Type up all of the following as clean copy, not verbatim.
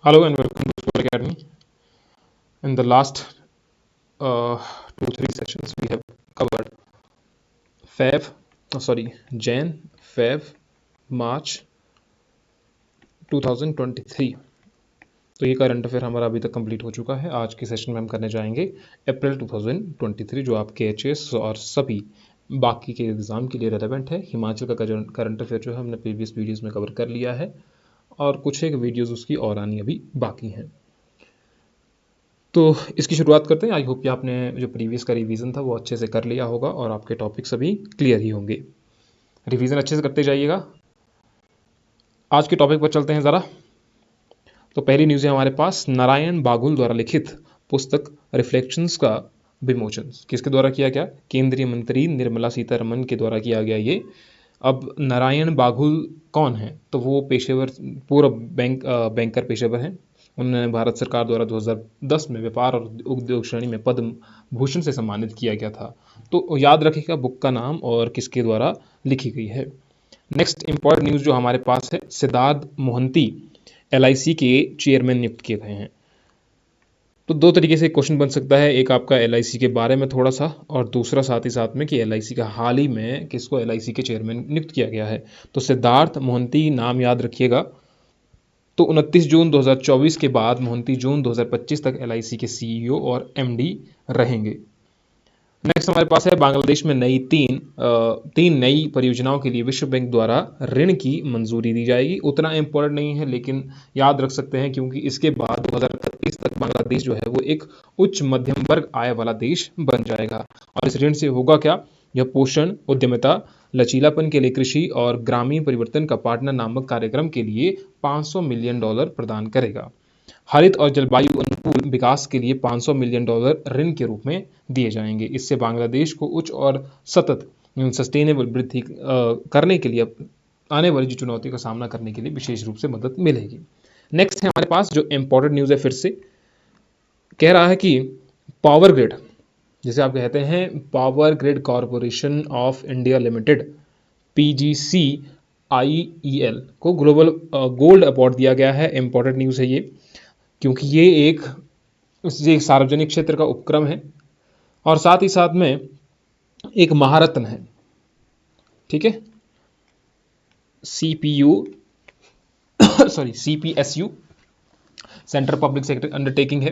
Hello and welcome to Soul Academy. In the last 2-3 sessions, we have covered Jan, Feb, March 2023. तो ये current affair हमारा अभी तक complete हो चुका है। आज के सेशन में हम करने जाएंगे अप्रैल 2023, जो आपके एचएस और सभी बाकी के एग्ज़ाम के लिए रेलेवेंट है। हिमाचल का करंट अफेयर जो है हमने प्रीवियस वीडियोज़ में कवर कर लिया है और कुछ एक वीडियोज़ उसकी और आनी अभी बाकी हैं। तो इसकी शुरुआत करते हैं। आई होप कि आपने जो प्रीवियस का रिवीजन था वो अच्छे से कर लिया होगा और आपके टॉपिक सभी क्लियर ही होंगे। रिवीजन अच्छे से करते जाइएगा। आज के टॉपिक पर चलते हैं ज़रा। तो पहली न्यूज़ है हमारे पास, नारायण बाघुल द्वारा लिखित पुस्तक रिफ्लेक्शंस का विमोचन किसके द्वारा किया गया? केंद्रीय मंत्री निर्मला सीतारमन के द्वारा किया गया ये। अब नारायण बाघुल कौन है? तो वो पेशेवर पूर्व बैंकर पेशेवर हैं। उन्हें भारत सरकार द्वारा 2010 में व्यापार और उद्योग श्रेणी में पद्म भूषण से सम्मानित किया गया था। तो याद रखिएगा बुक का नाम और किसके द्वारा लिखी गई है। नेक्स्ट इंपॉर्टेंट न्यूज़ जो हमारे पास है, सिद्धार्थ मोहंती LIC के चेयरमैन नियुक्त किए गए हैं। तो दो तरीके से क्वेश्चन बन सकता है, एक आपका LIC के बारे में थोड़ा सा और दूसरा साथ ही साथ में कि LIC का हाल ही में किसको LIC के चेयरमैन नियुक्त किया गया है। तो सिद्धार्थ मोहंती नाम याद रखिएगा। तो 29 जून 2024 के बाद मोहंती जून 2025 तक LIC के CEO और MD रहेंगे। नेक्स्ट हमारे पास है, बांग्लादेश में तीन नई परियोजनाओं के लिए विश्व बैंक द्वारा ऋण की मंजूरी दी जाएगी। उतना इम्पोर्टेंट नहीं है लेकिन याद रख सकते हैं क्योंकि इसके बाद 2031 तक बांग्लादेश जो है वो एक उच्च मध्यम वर्ग आय वाला देश बन जाएगा। और इस ऋण से होगा क्या? यह पोषण, उद्यमिता, लचीलापन के लिए कृषि और ग्रामीण परिवर्तन का पार्टनर नामक कार्यक्रम के लिए $500 मिलियन प्रदान करेगा। हरित और जलवायु अनुकूल विकास के लिए $500 मिलियन ऋण के रूप में दिए जाएंगे। इससे बांग्लादेश को उच्च और सतत सस्टेनेबल वृद्धि करने के लिए आने वाली जो चुनौती का सामना करने के लिए विशेष रूप से मदद मिलेगी। नेक्स्ट है हमारे पास जो इम्पोर्टेंट न्यूज़ है, फिर से कह रहा है कि पावर ग्रिड, जिसे आप कहते हैं power grid corporation of India limited PGCIEL को ग्लोबल गोल्ड अवार्ड दिया गया है। इम्पोर्टेंट न्यूज़ है ये क्योंकि ये एक सार्वजनिक क्षेत्र का उपक्रम है और साथ ही साथ में एक महारत्न है। ठीक है, CPSU central public sector undertaking है।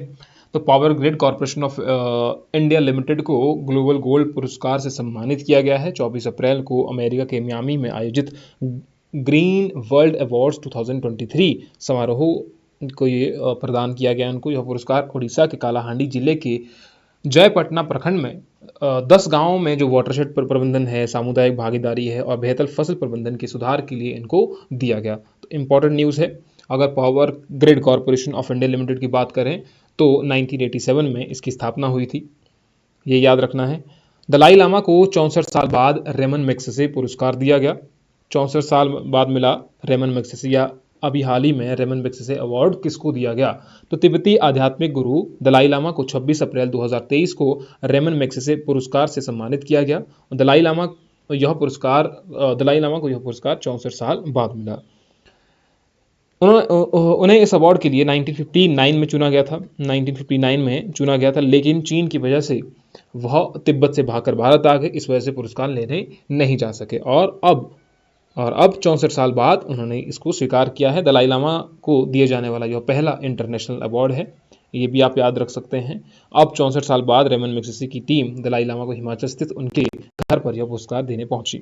तो power grid corporation of India limited को ग्लोबल गोल्ड पुरस्कार से सम्मानित किया गया है। 24 अप्रैल को अमेरिका के मियामी में आयोजित ग्रीन वर्ल्ड अवार्ड्स 2023 समारोह को ये प्रदान किया गया उनको। यह पुरस्कार उड़ीसा के कालाहांडी जिले के जयपटना प्रखंड में 10 गांवों में जो वाटरशेड पर प्रबंधन है, सामुदायिक भागीदारी है और बेहतर फसल प्रबंधन के सुधार के लिए इनको दिया गया। तो इम्पोर्टेंट न्यूज़ है। अगर power grid corporation of India limited की बात करें तो 1987 में इसकी स्थापना हुई थी, ये याद रखना है। दलाई लामा को 64 साल बाद रेमन मैग्सेसे पुरस्कार दिया गया। 64 साल बाद मिला रेमन मैग्सेसे, या अभी हाल ही में रेमन मैग्सेसे अवार्ड किसको दिया गया? तो तिब्बती आध्यात्मिक गुरु दलाई लामा को 26 अप्रैल 2023 को रेमन मैग्सेसे पुरस्कार से सम्मानित किया गया। दलाई लामा को यह पुरस्कार 64 साल बाद मिला। उन्हें इस अवार्ड के लिए 1959 में चुना गया था 1959 में चुना गया था, लेकिन चीन की वजह से वह तिब्बत से भागकर भारत आ गए। इस वजह से पुरस्कार लेने नहीं जा सके और अब 64 साल बाद उन्होंने इसको स्वीकार किया है। दलाई लामा को दिए जाने वाला यह पहला इंटरनेशनल अवार्ड है, ये भी आप याद रख सकते हैं। अब 64 साल बाद रेमन मैग्सेसे की टीम दलाई लामा को हिमाचल स्थित उनके घर पर यह पुरस्कार देने पहुंची।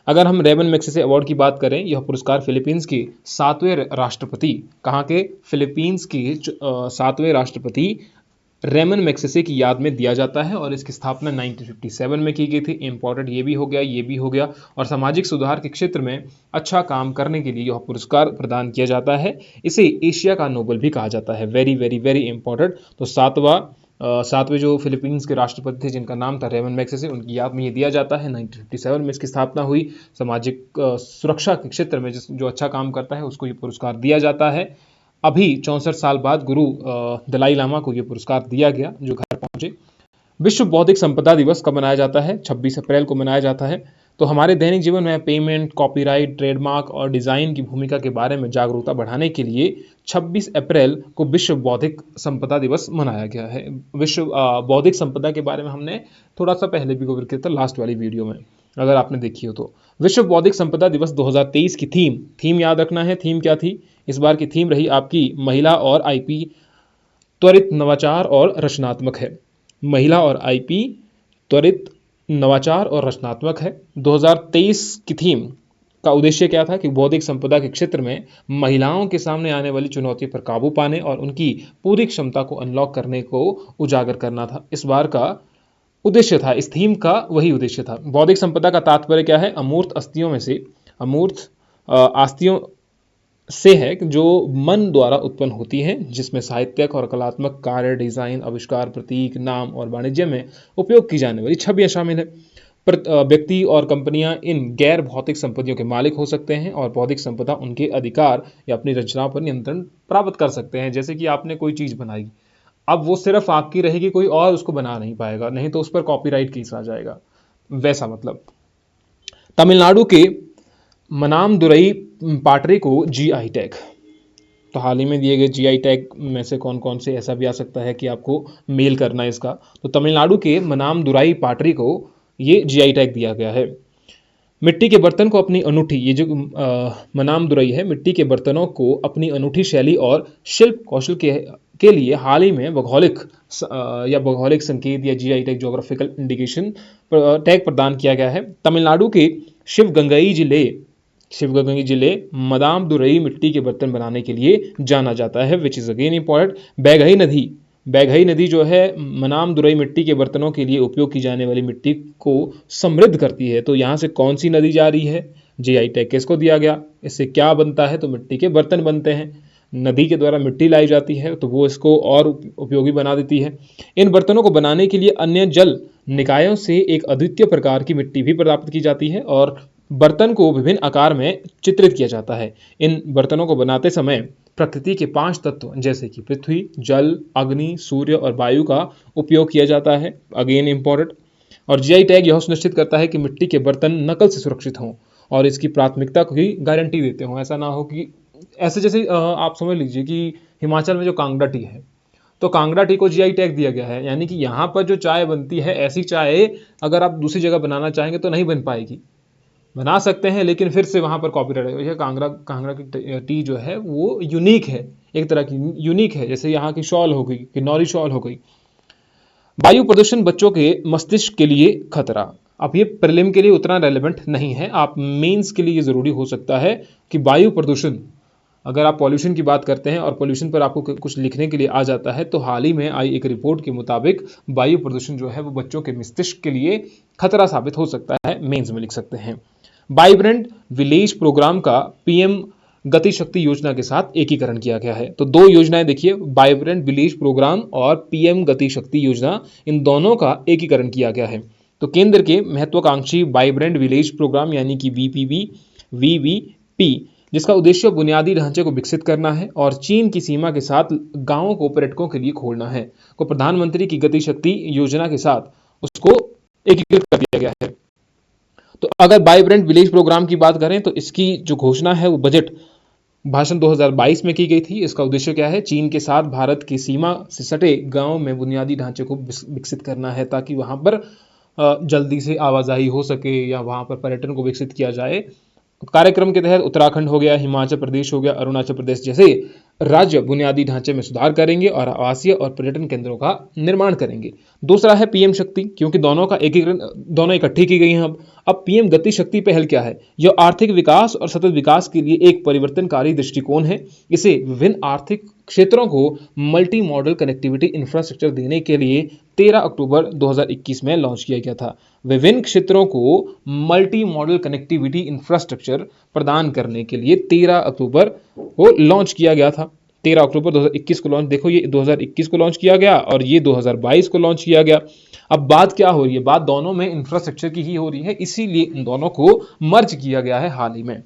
अगर हम रेमन मैग्सेसे अवार्ड की बात करें, यह पुरस्कार फिलीपींस के 7वें राष्ट्रपति, कहाँ के? फिलीपींस के 7वें राष्ट्रपति रेमन मैग्सेसे की याद में दिया जाता है और इसकी स्थापना 1957 में की गई थी। इंपॉर्टेंट ये भी हो गया और सामाजिक सुधार के क्षेत्र में अच्छा काम करने के लिए यह पुरस्कार प्रदान किया जाता है। इसे एशिया का नोबेल भी कहा जाता है। Very very very important. तो सातवें जो फिलीपींस के राष्ट्रपति थे जिनका नाम था रेमन मैग्सेसे, उनकी याद में ये दिया जाता है। 1957 में इसकी स्थापना हुई। सामाजिक सुरक्षा के क्षेत्र में जो अच्छा काम करता है उसको ये पुरस्कार दिया जाता है। अभी 64 साल बाद गुरु दलाई लामा को ये पुरस्कार दिया गया जो घर पहुंचे। विश्व बौद्धिक संपदा दिवस कब मनाया जाता है? 26 अप्रैल को मनाया जाता है। तो हमारे दैनिक जीवन में पेमेंट, कॉपीराइट, ट्रेडमार्क और डिज़ाइन की भूमिका के बारे में जागरूकता बढ़ाने के लिए 26 अप्रैल को विश्व बौद्धिक संपदा दिवस मनाया गया है। विश्व बौद्धिक संपदा के बारे में हमने थोड़ा सा पहले भी कवर किया था लास्ट वाली वीडियो में, अगर आपने देखी हो तो। विश्व बौद्धिक संपदा दिवस 2023 की थीम याद रखना है। थीम क्या थी? इस बार की थीम रही आपकी महिला और आईपी त्वरित नवाचार और रचनात्मक है। महिला और आईपी त्वरित नवाचार और रचनात्मक है। 2023 की थीम का उद्देश्य क्या था कि बौद्धिक संपदा के क्षेत्र में महिलाओं के सामने आने वाली चुनौतियों पर काबू पाने और उनकी पूरी क्षमता को अनलॉक करने को उजागर करना था। इस बार का उद्देश्य था, इस थीम का वही उद्देश्य था। बौद्धिक संपदा का तात्पर्य क्या है? अमूर्त आस्तियों से है जो मन द्वारा उत्पन्न होती हैं, जिसमें साहित्यिक और कलात्मक कार्य, डिजाइन, आविष्कार, प्रतीक, नाम और वाणिज्य में उपयोग की जाने वाली छवियां शामिल है। व्यक्ति और कंपनियां इन गैर भौतिक संपत्तियों के मालिक हो सकते हैं और बौद्धिक संपदा उनके अधिकार या अपनी रचनाओं पर नियंत्रण प्राप्त कर सकते हैं। जैसे कि आपने कोई चीज बनाई, अब वो सिर्फ आपकी रहेगी, कोई और उसको बना नहीं पाएगा, नहीं तो उस पर कॉपीराइट केस आ जाएगा। वैसा मतलब। तमिलनाडु के मनामदुरई पाटरी को जीआई टैग, तो हाल ही में दिए गए जीआई टैग में से कौन कौन से, ऐसा भी आ सकता है कि आपको मेल करना है इसका। तो तमिलनाडु के मनामदुराई पाटरी को ये जीआई टैग दिया गया है। मिट्टी के बर्तन को अपनी अनूठी, ये जो मनामदुरई है, मिट्टी के बर्तनों को अपनी अनूठी शैली और शिल्प कौशल के लिए हाल ही में भौगोलिक संकेत या GI tag, geographical indication tag प्रदान किया गया है। तमिलनाडु के शिवगंगई जिले मनामदुरई मिट्टी के बर्तन बनाने के लिए जाना जाता है, which is again important. Vaigai नदी जो है मनामदुरई मिट्टी के बर्तनों के लिए उपयोग की जाने वाली मिट्टी को समृद्ध करती है। तो यहाँ से कौन सी नदी जा रही है? जीआई टैग किसको दिया गया? इससे क्या बनता है? तो मिट्टी के बर्तन बनते हैं। नदी के द्वारा मिट्टी लाई जाती है तो वो इसको और उपयोगी बना देती है। इन बर्तनों को बनाने के लिए अन्य जल निकायों से एक अद्वितीय प्रकार की मिट्टी भी प्राप्त की जाती है और बर्तन को विभिन्न आकार में चित्रित किया जाता है। इन बर्तनों को बनाते समय प्रकृति के 5 तत्व जैसे कि पृथ्वी, जल, अग्नि, सूर्य और वायु का उपयोग किया जाता है, अगेन इंपॉर्टेंट। और जीआई टैग यह सुनिश्चित करता है कि मिट्टी के बर्तन नकल से सुरक्षित हों और इसकी प्राथमिकता की गारंटी देते हों। ऐसा ना हो कि ऐसे, जैसे आप समझ लीजिए कि हिमाचल में जो कांगड़ा टी है, तो कांगड़ा टी को जीआई टैग दिया गया है, यानी कि यहाँ पर जो चाय बनती है, ऐसी चाय अगर आप दूसरी जगह बनाना चाहेंगे तो नहीं बन पाएगी। बना सकते हैं लेकिन फिर से वहां पर कॉपीराइट है। कांगड़ा की टी जो है वो यूनिक है, एक तरह की यूनिक है। जैसे यहाँ की शॉल हो गई, किन्नौरी शॉल हो गई। वायु प्रदूषण बच्चों के मस्तिष्क के लिए खतरा। अब ये प्रीलिम के लिए उतना रेलेवेंट नहीं है, आप मेंस के लिए ये जरूरी हो सकता है कि वायु प्रदूषण, अगर आप पॉल्यूशन की बात करते हैं और पॉल्यूशन पर आपको कुछ लिखने के लिए आ जाता है, तो हाल ही में आई एक रिपोर्ट के मुताबिक वायु प्रदूषण जो है वो बच्चों के मस्तिष्क के लिए खतरा साबित हो सकता है। मेंस में लिख सकते हैं। वाइब्रेंट विलेज प्रोग्राम का पीएम गति शक्ति योजना के साथ एकीकरण किया गया है। तो 2 योजनाएं देखिए, वाइब्रेंट विलेज प्रोग्राम और पीएम गति शक्ति योजना, इन दोनों का एकीकरण किया गया है। तो केंद्र के महत्वाकांक्षी वाइब्रेंट विलेज प्रोग्राम यानी कि वीवीपी, जिसका उद्देश्य बुनियादी ढांचे को विकसित करना है और चीन की सीमा के साथ गांवों को पर्यटकों के लिए खोलना है, को प्रधानमंत्री की गति शक्ति योजना के साथ उसको एकीकृत कर दिया गया है। तो अगर वाइब्रेंट विलेज प्रोग्राम की बात करें तो इसकी जो घोषणा है वो बजट भाषण 2022 में की गई थी। इसका उद्देश्य क्या है? चीन के साथ भारत की सीमा से सटे गांव में बुनियादी ढांचे को विकसित करना है, ताकि वहां पर जल्दी से आवाजाही हो सके या वहां पर पर्यटन को विकसित किया जाए। कार्यक्रम के तहत उत्तराखंड हो गया, हिमाचल प्रदेश हो गया, अरुणाचल प्रदेश जैसे राज्य बुनियादी ढांचे में सुधार करेंगे और आवासीय और पर्यटन केंद्रों का निर्माण करेंगे। दूसरा है पीएम शक्ति, क्योंकि दोनों का एकीकरण, दोनों इकट्ठी की गई हैं। अब पीएम गति शक्ति पहल क्या है? यह आर्थिक विकास और सतत विकास के लिए एक परिवर्तनकारी दृष्टिकोण है। इसे विभिन्न आर्थिक क्षेत्रों को मल्टी मॉडल कनेक्टिविटी इंफ्रास्ट्रक्चर देने के लिए 13 अक्टूबर 2021 में लॉन्च किया गया था। विभिन्न क्षेत्रों को मल्टी मॉडल कनेक्टिविटी इंफ्रास्ट्रक्चर प्रदान करने के लिए 13 अक्टूबर को लॉन्च किया गया था। 13 अक्टूबर 2021 को लॉन्च, देखो ये 2021 को लॉन्च किया गया और ये 2022 को लॉन्च किया गया। अब बात क्या हो रही है? बात दोनों में इंफ्रास्ट्रक्चर की ही हो रही है, इसीलिए इन दोनों को मर्ज किया गया है हाल ही में।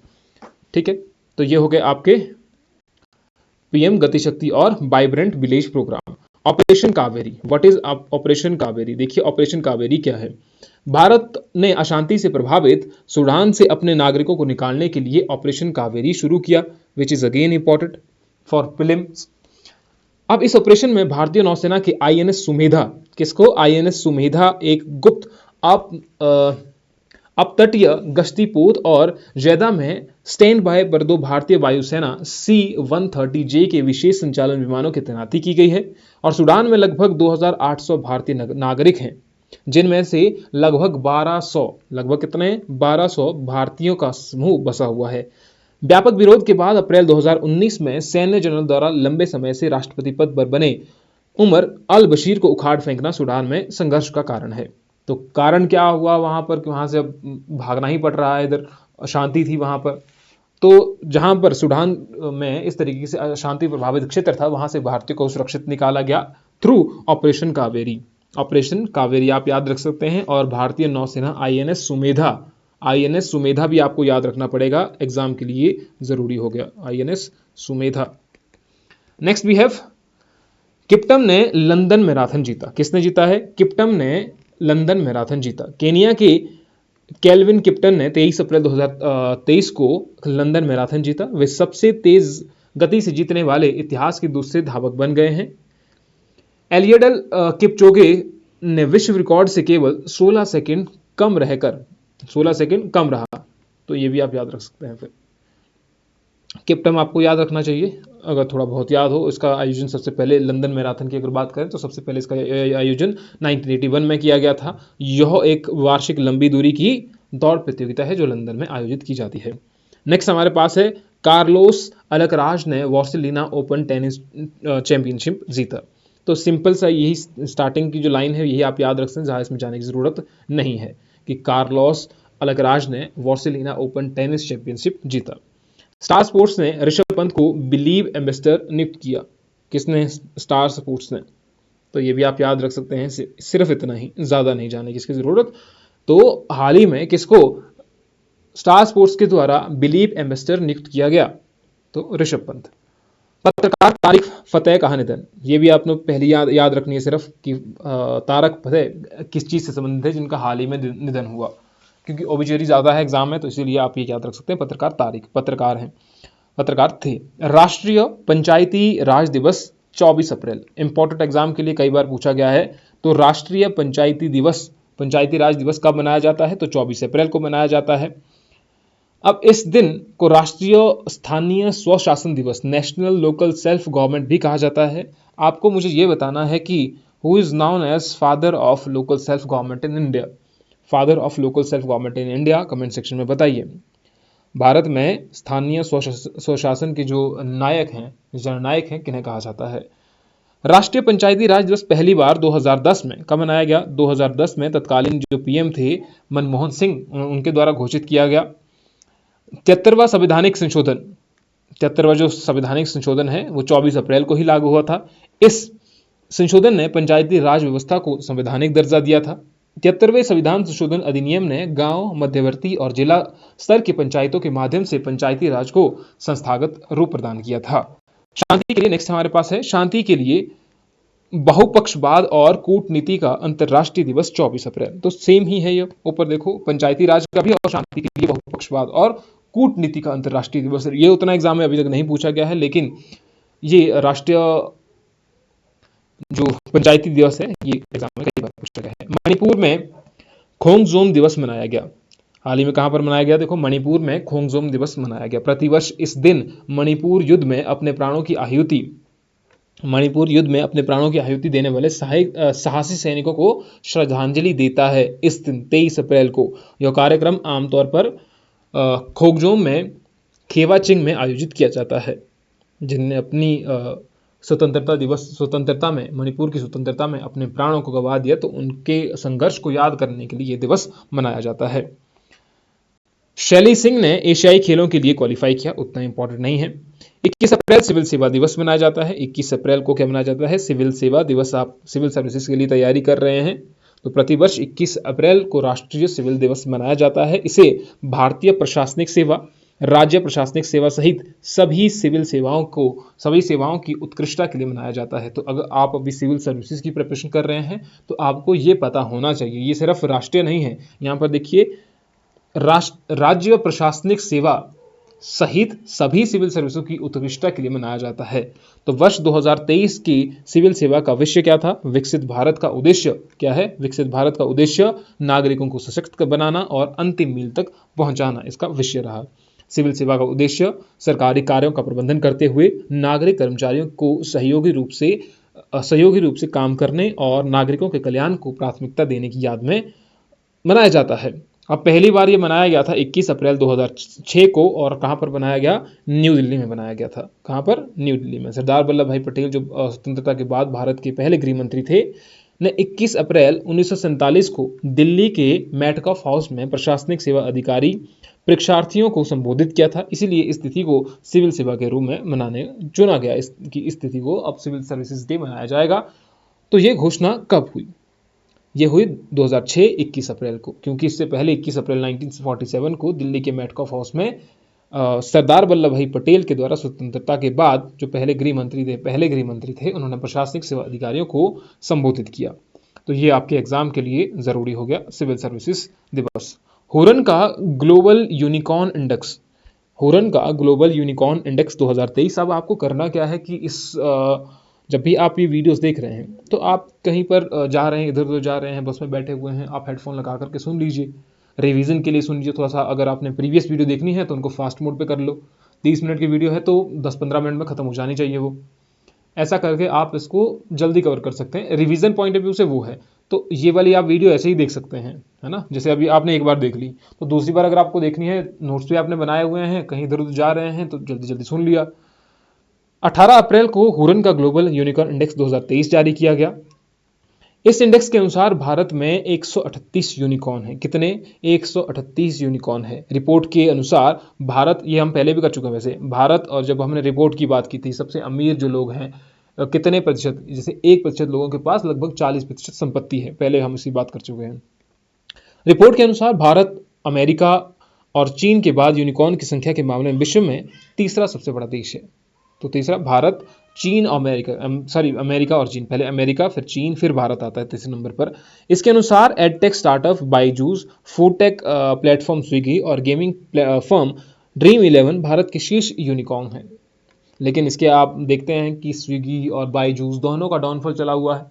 ठीक है, तो ये हो गए आपके पीएम गतिशक्ति और vibrant village programme. Operation Kaveri, what is operation Kaveri? देखिए ऑपरेशन कावेरी क्या है। भारत ने अशांति से प्रभावित सूडान से अपने नागरिकों को निकालने के लिए ऑपरेशन कावेरी शुरू किया, which is again important for prelims. अब इस ऑपरेशन में भारतीय नौसेना के आईएनएस सुमेधा, किसको आईएनएस सुमेधा, एक गुप्त अपतटीय गश्ती पोत और जैदा में स्टैंड बाय पर 2 भारतीय वायुसेना C-130J के विशेष संचालन विमानों की तैनाती की गई है। और सूडान में लगभग 2800 भारतीय नागरिक हैं, जिनमें से लगभग 1200, लगभग कितने 1200 भारतीयों का समूह बसा हुआ है। व्यापक विरोध के बाद अप्रैल 2019 में सैन्य जनरल द्वारा लंबे समय से राष्ट्रपति पद पर बने उमर अल बशीर को उखाड़ फेंकना सूडान में संघर्ष का कारण है। तो कारण क्या हुआ वहां पर कि वहां से अब भागना ही पड़ रहा है, इधर अशांति थी वहां पर। तो जहां पर सूडान में इस तरीके से अशांति प्रभावित क्षेत्र था, वहां से भारतीयों को सुरक्षित निकाला गया through operation Kaveri. Operation Kaveri आप याद रख सकते हैं। और भारतीय नौसेना आईएनएस सुमेधा भी आपको याद रखना पड़ेगा, एग्जाम के लिए जरूरी हो गया INS Sumedha. Next we have Kiptum ने लंदन मैराथन जीता। किसने जीता है? किप्टम ने लंदन मैराथन जीता। केनिया के केल्विन किप्टन ने 23 अप्रैल 2023 को लंदन मैराथन जीता। वे सबसे तेज गति से जीतने वाले इतिहास के दूसरे धावक बन गए हैं। एलियडल किपचोगे ने विश्व रिकॉर्ड से केवल 16 सेकंड कम रहा। तो ये भी आप याद रख सकते हैं। फिर किप्टम आपको याद रखना चाहिए, अगर थोड़ा बहुत याद हो। इसका आयोजन सबसे पहले लंदन मैराथन की अगर बात करें तो सबसे पहले इसका आयोजन 1981 में किया गया था। यह एक वार्षिक लंबी दूरी की दौड़ प्रतियोगिता है जो लंदन में आयोजित की जाती है। नेक्स्ट हमारे पास है कार्लोस अल्कराज ने वार्सिलोना ओपन टेनिस चैंपियनशिप जीता। तो सिंपल सा यही स्टार्टिंग की जो लाइन है यही आप याद रख सकते हैं, जहाँ इसमें जाने की जरूरत नहीं है कि कार्लोस अल्कराज ने वार्सिलोना ओपन टेनिस चैंपियनशिप जीता। स्टार स्पोर्ट्स ने ऋषभ पंत को बिलीव एम्बेसडर नियुक्त किया। किसने? स्टार स्पोर्ट्स ने। तो ये भी आप याद रख सकते हैं, सिर्फ इतना ही, ज्यादा नहीं जाने की इसकी जरूरत। तो हाल ही में किसको स्टार स्पोर्ट्स के द्वारा बिलीव एम्बेसडर नियुक्त किया गया? तो ऋषभ पंत। पत्रकार तारिक फतेह का निधन, ये भी आपने पहली याद रखनी है सिर्फ कि तारक फतेह किस चीज से संबंधित है जिनका हाल ही में निधन हुआ, क्योंकि ओबिचुअरी ज्यादा है एग्जाम में, तो इसीलिए आप ये याद रख सकते हैं। पत्रकार तारिक पत्रकार थे। राष्ट्रीय पंचायती राज दिवस 24 अप्रैल, इंपॉर्टेंट एग्जाम के लिए कई बार पूछा गया है। तो राष्ट्रीय पंचायती राज दिवस कब मनाया जाता है? तो 24 अप्रैल को मनाया जाता है। अब इस दिन को राष्ट्रीय स्थानीय स्वशासन दिवस, नेशनल लोकल सेल्फ गवर्नमेंट भी कहा जाता है। आपको मुझे यह बताना है कि who is known as father of local self government in India? Father of local self government in India comment section में बताइए। भारत में स्थानीय स्वशासन के जो नायक हैं, जननायक हैं, किन्हें कहा जाता है? राष्ट्रीय पंचायती राज दिवस पहली बार 2010 में कब मनाया गया? 2010 में तत्कालीन जो पीएम थे मनमोहन सिंह, उनके द्वारा घोषित किया गया। 73वां जो संवैधानिक संशोधन है वो 24 अप्रैल को ही लागू हुआ था। इस संशोधन ने पंचायती राज व्यवस्था को संवैधानिक दर्जा दिया था। 73वें संविधान संशोधन अधिनियम ने गांव, मध्यवर्ती और जिला स्तर की पंचायतों के माध्यम से पंचायती राज को संस्थागत रूप प्रदान किया था। शांति के लिए नेक्स्ट हमारे पास है, शांति के लिए बहुपक्षवाद और कूटनीति का अंतर्राष्ट्रीय दिवस 24 अप्रैल। तो सेम ही है, ये ऊपर देखो, पंचायती राज का भी और शांति के लिए बहुपक्षवाद और कूटनीति का अंतर्राष्ट्रीय दिवस। ये उतना एग्जाम में अभी तक नहीं पूछा गया है, लेकिन ये राष्ट्रीय जो पंचायती दिवस है ये एग्जाम में कई बार पूछा गया है। मणिपुर में खोंगजोम दिवस मनाया गया। हाल ही में कहां पर मनाया गया? देखो, मणिपुर में खोंगजोम दिवस मनाया गया। प्रतिवर्ष इस दिन मणिपुर युद्ध में अपने प्राणों की आहुति देने वाले साहसी सैनिकों को श्रद्धांजलि देता है। इस दिन 23 अप्रैल को यह कार्यक्रम आमतौर पर खोंगजोम में खेवाचिंग में आयोजित किया जाता है, जिनने अपनी स्वतंत्रता में, मणिपुर की स्वतंत्रता में अपने प्राणों को गंवा दिया, तो उनके संघर्ष को याद करने के लिए यह दिवस मनाया जाता है। शैली सिंह ने एशियाई खेलों के लिए क्वालिफाई किया, उतना इंपॉर्टेंट नहीं है। 21 अप्रैल सिविल सेवा दिवस मनाया जाता है। 21 अप्रैल को क्या मनाया जाता है? सिविल सेवा दिवस। आप सिविल सर्विसेज के लिए तैयारी कर रहे हैं तो प्रतिवर्ष 21 अप्रैल को राष्ट्रीय सिविल दिवस मनाया जाता है। इसे भारतीय प्रशासनिक सेवा, राज्य प्रशासनिक सेवा सहित सभी सेवाओं की उत्कृष्टता के लिए मनाया जाता है। तो अगर आप अभी सिविल सर्विसेज की प्रिपरेशन कर रहे हैं तो आपको ये पता होना चाहिए, ये सिर्फ राष्ट्रीय नहीं है। यहाँ पर देखिए, राज्य प्रशासनिक सेवा सहित सभी सिविल सर्विसों की उत्कृष्टता के लिए मनाया जाता है। तो वर्ष 2023 की सिविल सेवा का विषय क्या था? विकसित भारत का उद्देश्य क्या है? विकसित भारत का उद्देश्य नागरिकों को सशक्त बनाना और अंतिम मील तक पहुंचाना, इसका विषय रहा। सिविल सेवा का उद्देश्य सरकारी कार्यों का प्रबंधन करते हुए नागरिक कर्मचारियों को सहयोगी रूप से काम करने और नागरिकों के कल्याण को प्राथमिकता देने की याद में मनाया जाता है। अब पहली बार ये मनाया गया था 21 अप्रैल 2006 को, और कहाँ पर बनाया गया? न्यू दिल्ली में बनाया गया था। कहाँ पर? न्यू दिल्ली में। सरदार वल्लभ भाई पटेल जो स्वतंत्रता के बाद भारत के पहले गृह मंत्री थे, ने 21 अप्रैल 1947 को दिल्ली के मेटकॉफ हाउस में प्रशासनिक सेवा अधिकारी परीक्षार्थियों को संबोधित किया था। इसीलिए इस तिथि को सिविल सेवा के रूप में मनाने चुना गया। इस तिथि को अब सिविल सर्विसेज डे मनाया जाएगा। तो ये घोषणा कब हुई? ये हुई 2006 21 अप्रैल को, क्योंकि इससे पहले 21 अप्रैल 1947 को दिल्ली के मेटकॉफ हाउस में सरदार वल्लभ भाई पटेल के द्वारा स्वतंत्रता के बाद जो पहले गृह मंत्री थे, उन्होंने प्रशासनिक सेवा अधिकारियों को संबोधित किया। तो ये आपके एग्जाम के लिए जरूरी हो गया, सिविल सर्विसेज दिवस। हुरन का ग्लोबल यूनिकॉर्न इंडेक्स 2023। अब आपको करना क्या है कि जब भी आप ये वीडियोस देख रहे हैं तो आप कहीं पर जा रहे हैं, इधर उधर जा रहे हैं, बस में बैठे हुए हैं, आप हेडफोन लगा करके सुन लीजिए, रिवीजन के लिए सुन लीजिए। थोड़ा सा अगर आपने प्रीवियस वीडियो देखनी है तो उनको फास्ट मोड पे कर लो। 30 मिनट की वीडियो है तो 10-15 मिनट में खत्म हो जानी चाहिए वो। ऐसा करके आप इसको जल्दी कवर कर सकते हैं। रिवीजन पॉइंट ऑफ व्यू से वो है, तो ये वाली आप वीडियो ऐसे ही देख सकते हैं, है ना। जैसे अभी आपने एक बार देख ली तो दूसरी बार अगर आपको देखनी है, नोट्स भी आपने बनाए हुए हैं, कहीं इधर उधर जा रहे हैं तो जल्दी जल्दी सुन लिया। 18 अप्रैल को हुरन का ग्लोबल यूनिकॉर्न इंडेक्स 2023 जारी किया गया। इस इंडेक्स के अनुसार भारत में 138 यूनिकॉर्न है। कितने? 138 यूनिकॉर्न है। रिपोर्ट के अनुसार भारत, ये हम पहले भी कर चुके हैं वैसे, भारत, और जब हमने रिपोर्ट की बात की थी, सबसे अमीर जो लोग हैं कितने प्रतिशत, जैसे 1% लोगों के पास लगभग 40% संपत्ति है, पहले हम इसी बात कर चुके हैं। रिपोर्ट के अनुसार भारत अमेरिका और चीन के बाद यूनिकॉर्न की संख्या के मामले में विश्व में तीसरा सबसे बड़ा देश है। तो तीसरा भारत, चीन, अमेरिका और चीन, पहले अमेरिका फिर चीन फिर भारत आता है तीसरे नंबर पर। इसके अनुसार edtech startup Byju's, food take platform Swiggy और गेमिंग फर्म ड्रीम 11 भारत के शीर्ष यूनिकॉर्न है। लेकिन इसके आप देखते हैं कि स्विगी और बायजूस दोनों का डाउनफॉल चला हुआ है,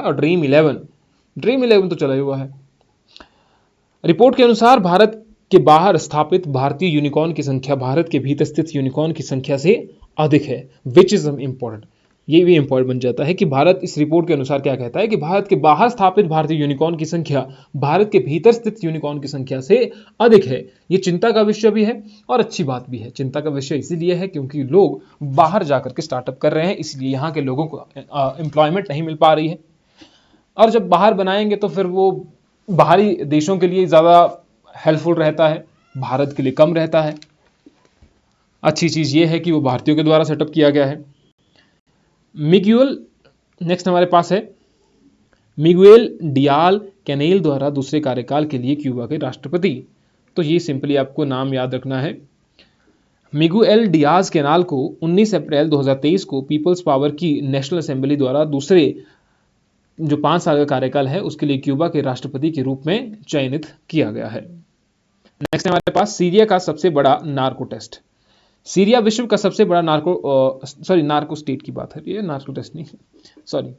और ड्रीम 11 तो चला हुआ है। रिपोर्ट के अनुसार भारत के बाहर स्थापित भारतीय यूनिकॉर्न की संख्या भारत के भीतर स्थित यूनिकॉर्न की संख्या से अधिक है, विच इज इम्पोर्टेंट। ये भी इंपॉर्टेंट बन जाता है कि भारत, इस रिपोर्ट के अनुसार क्या कहता है कि भारत के बाहर स्थापित भारतीय यूनिकॉर्न की संख्या भारत के भीतर स्थित यूनिकॉर्न की संख्या से अधिक है। ये चिंता का विषय भी है और अच्छी बात भी है। चिंता का विषय इसीलिए है क्योंकि लोग बाहर जाकर के स्टार्टअप कर रहे हैं, इसलिए यहाँ के लोगों को एम्प्लॉयमेंट नहीं मिल पा रही है, और जब बाहर बनाएंगे तो फिर वो बाहरी देशों के लिए ज़्यादा हेल्पफुल रहता है, भारत के लिए कम रहता है। अच्छी चीज़ ये है कि वो भारतीयों के द्वारा सेटअप किया गया है। मिगुएल, नेक्स्ट हमारे पास है मिगुएल डियाल कैनेल द्वारा दूसरे कार्यकाल के लिए क्यूबा के राष्ट्रपति। तो ये सिंपली आपको नाम याद रखना है। मिगुएल डियाज कैनाल को 19 अप्रैल 2023 को पीपल्स पावर की नेशनल असेंबली द्वारा दूसरे जो 5 साल का कार्यकाल है उसके लिए क्यूबा के राष्ट्रपति के रूप में चयनित किया गया है। नेक्स्ट हमारे पास सीरिया का सबसे बड़ा नार्को टेस्ट। सीरिया विश्व का सबसे बड़ा नार्को स्टेट की बात है, ये नार्को टेस्ट नहीं, सॉरी।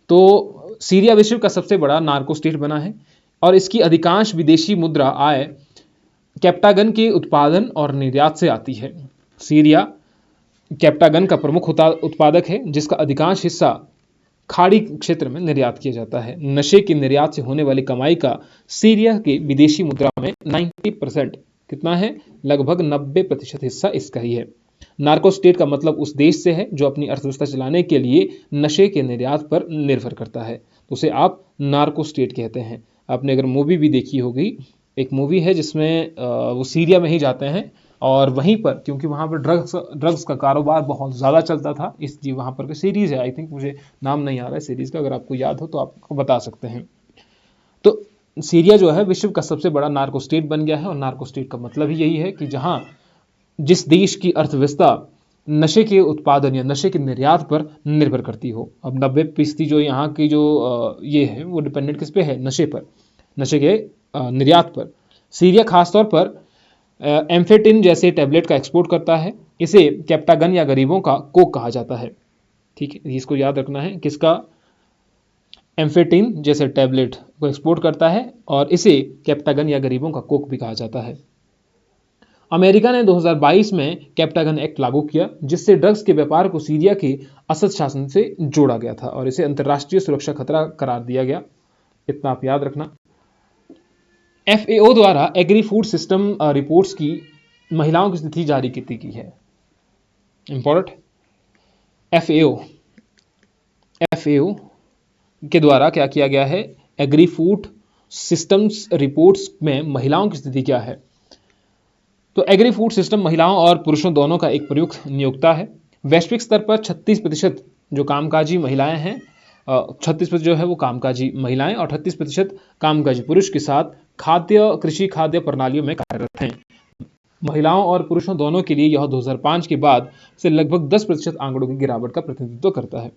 तो सीरिया विश्व का सबसे बड़ा नार्को स्टेट बना है और इसकी अधिकांश विदेशी मुद्रा आय कैप्टागन के उत्पादन और निर्यात से आती है। सीरिया कैप्टागन का प्रमुख उत्पादक है जिसका अधिकांश हिस्सा खाड़ी क्षेत्र में निर्यात किया जाता है। नशे के निर्यात से होने वाली कमाई का सीरिया के विदेशी मुद्रा में 90% कितना है, लगभग 90% हिस्सा इसका ही है। नार्को स्टेट का मतलब उस देश से है जो अपनी अर्थव्यवस्था चलाने के लिए नशे के निर्यात पर निर्भर करता है, तो उसे आप नार्को स्टेट कहते हैं। आपने अगर मूवी भी देखी होगी, एक मूवी है जिसमें वो सीरिया में ही जाते हैं और वहीं पर, क्योंकि वहाँ पर ड्रग्स का कारोबार बहुत ज़्यादा चलता था, इसलिए वहाँ पर सीरीज़ है, आई थिंक मुझे नाम नहीं आ रहा है सीरीज़ का, अगर आपको याद हो तो आपको बता सकते हैं। तो सीरिया जो है विश्व का सबसे बड़ा नार्को स्टेट बन गया है, और नार्को स्टेट का मतलब ही यही है कि जहां जिस देश की अर्थव्यवस्था नशे के उत्पादन या नशे के निर्यात पर निर्भर करती हो। अब 90% जो यहाँ की जो ये है वो डिपेंडेंट किस पे है? नशे पर, नशे के निर्यात पर। सीरिया खासतौर पर एम्फेटिन जैसे टैबलेट का एक्सपोर्ट करता है। इसे कैप्टागन या गरीबों का कोक कहा जाता है। ठीक है, इसको याद रखना है, किसका? एम्फेटिन जैसे टैबलेट को एक्सपोर्ट करता है, और इसे कैप्टागन या गरीबों का कोक भी कहा जाता है। अमेरिका ने 2022 में कैप्टागन एक्ट लागू किया, जिससे ड्रग्स के व्यापार को सीरिया के असद शासन से जोड़ा गया था और इसे अंतर्राष्ट्रीय सुरक्षा खतरा करार दिया गया। इतना आप याद रखना। FAO द्वारा एग्री फूड सिस्टम रिपोर्ट्स की महिलाओं की स्थिति जारी की गई है। इंपॉर्टेंट। FAO के द्वारा क्या किया गया है? एग्री फूड सिस्टम्स रिपोर्ट्स में महिलाओं की स्थिति क्या है? तो एग्री फूड सिस्टम महिलाओं और पुरुषों दोनों का एक प्रयुक्त नियोक्ता है। वैश्विक स्तर पर 36% जो कामकाजी महिलाएं हैं, 36% जो है वो कामकाजी महिलाएं और 38% कामकाजी पुरुष के साथ कृषि खाद्य प्रणालियों में कार्यरत हैं। महिलाओं और पुरुषों दोनों के लिए यह 2005 के बाद से लगभग 10% आंकड़ों की गिरावट का प्रतिनिधित्व करता है।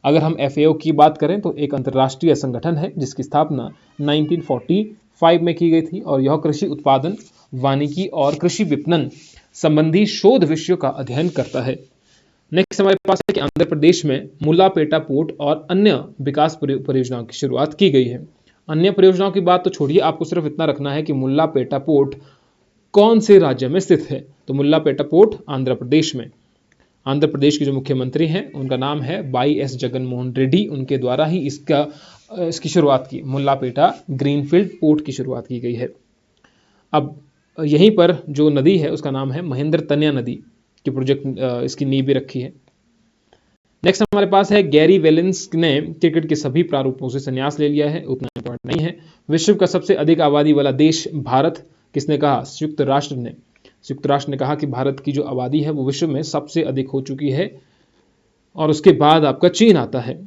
अगर हम FAO की बात करें तो एक अंतर्राष्ट्रीय संगठन है जिसकी स्थापना 1945 में की गई थी, और यह कृषि उत्पादन, वानिकी और कृषि विपणन संबंधी शोध विषयों का अध्ययन करता है। नेक्स्ट हमारे पास है कि आंध्र प्रदेश में मुल्लापेटा पोर्ट और अन्य विकास परियोजनाओं की शुरुआत की गई है। अन्य परियोजनाओं की बात तो छोड़िए, आपको सिर्फ इतना रखना है कि मुल्लापेटा पोर्ट कौन से राज्य में स्थित है। तो मुल्लापेटा पोर्ट आंध्र प्रदेश में। आंध्र प्रदेश के जो मुख्यमंत्री हैं उनका नाम है YS जगनमोहन रेड्डी। उनके द्वारा ही इसकी शुरुआत की, मुल्लापेटा ग्रीनफील्ड पोर्ट की शुरुआत की गई है। अब यहीं पर जो नदी है उसका नाम है महेंद्र तनया नदी की प्रोजेक्ट इसकी नींव भी रखी है। नेक्स्ट हमारे पास है गैरी वेलेंस ने क्रिकेट के सभी प्रारूपों से संन्यास ले लिया है। उतना इंपॉर्टेंट नहीं है। विश्व का सबसे अधिक आबादी वाला देश भारत, किसने कहा? संयुक्त राष्ट्र ने। संयुक्त राष्ट्र ने कहा कि भारत की जो आबादी है वो विश्व में सबसे अधिक हो चुकी है, और उसके बाद आपका चीन आता है।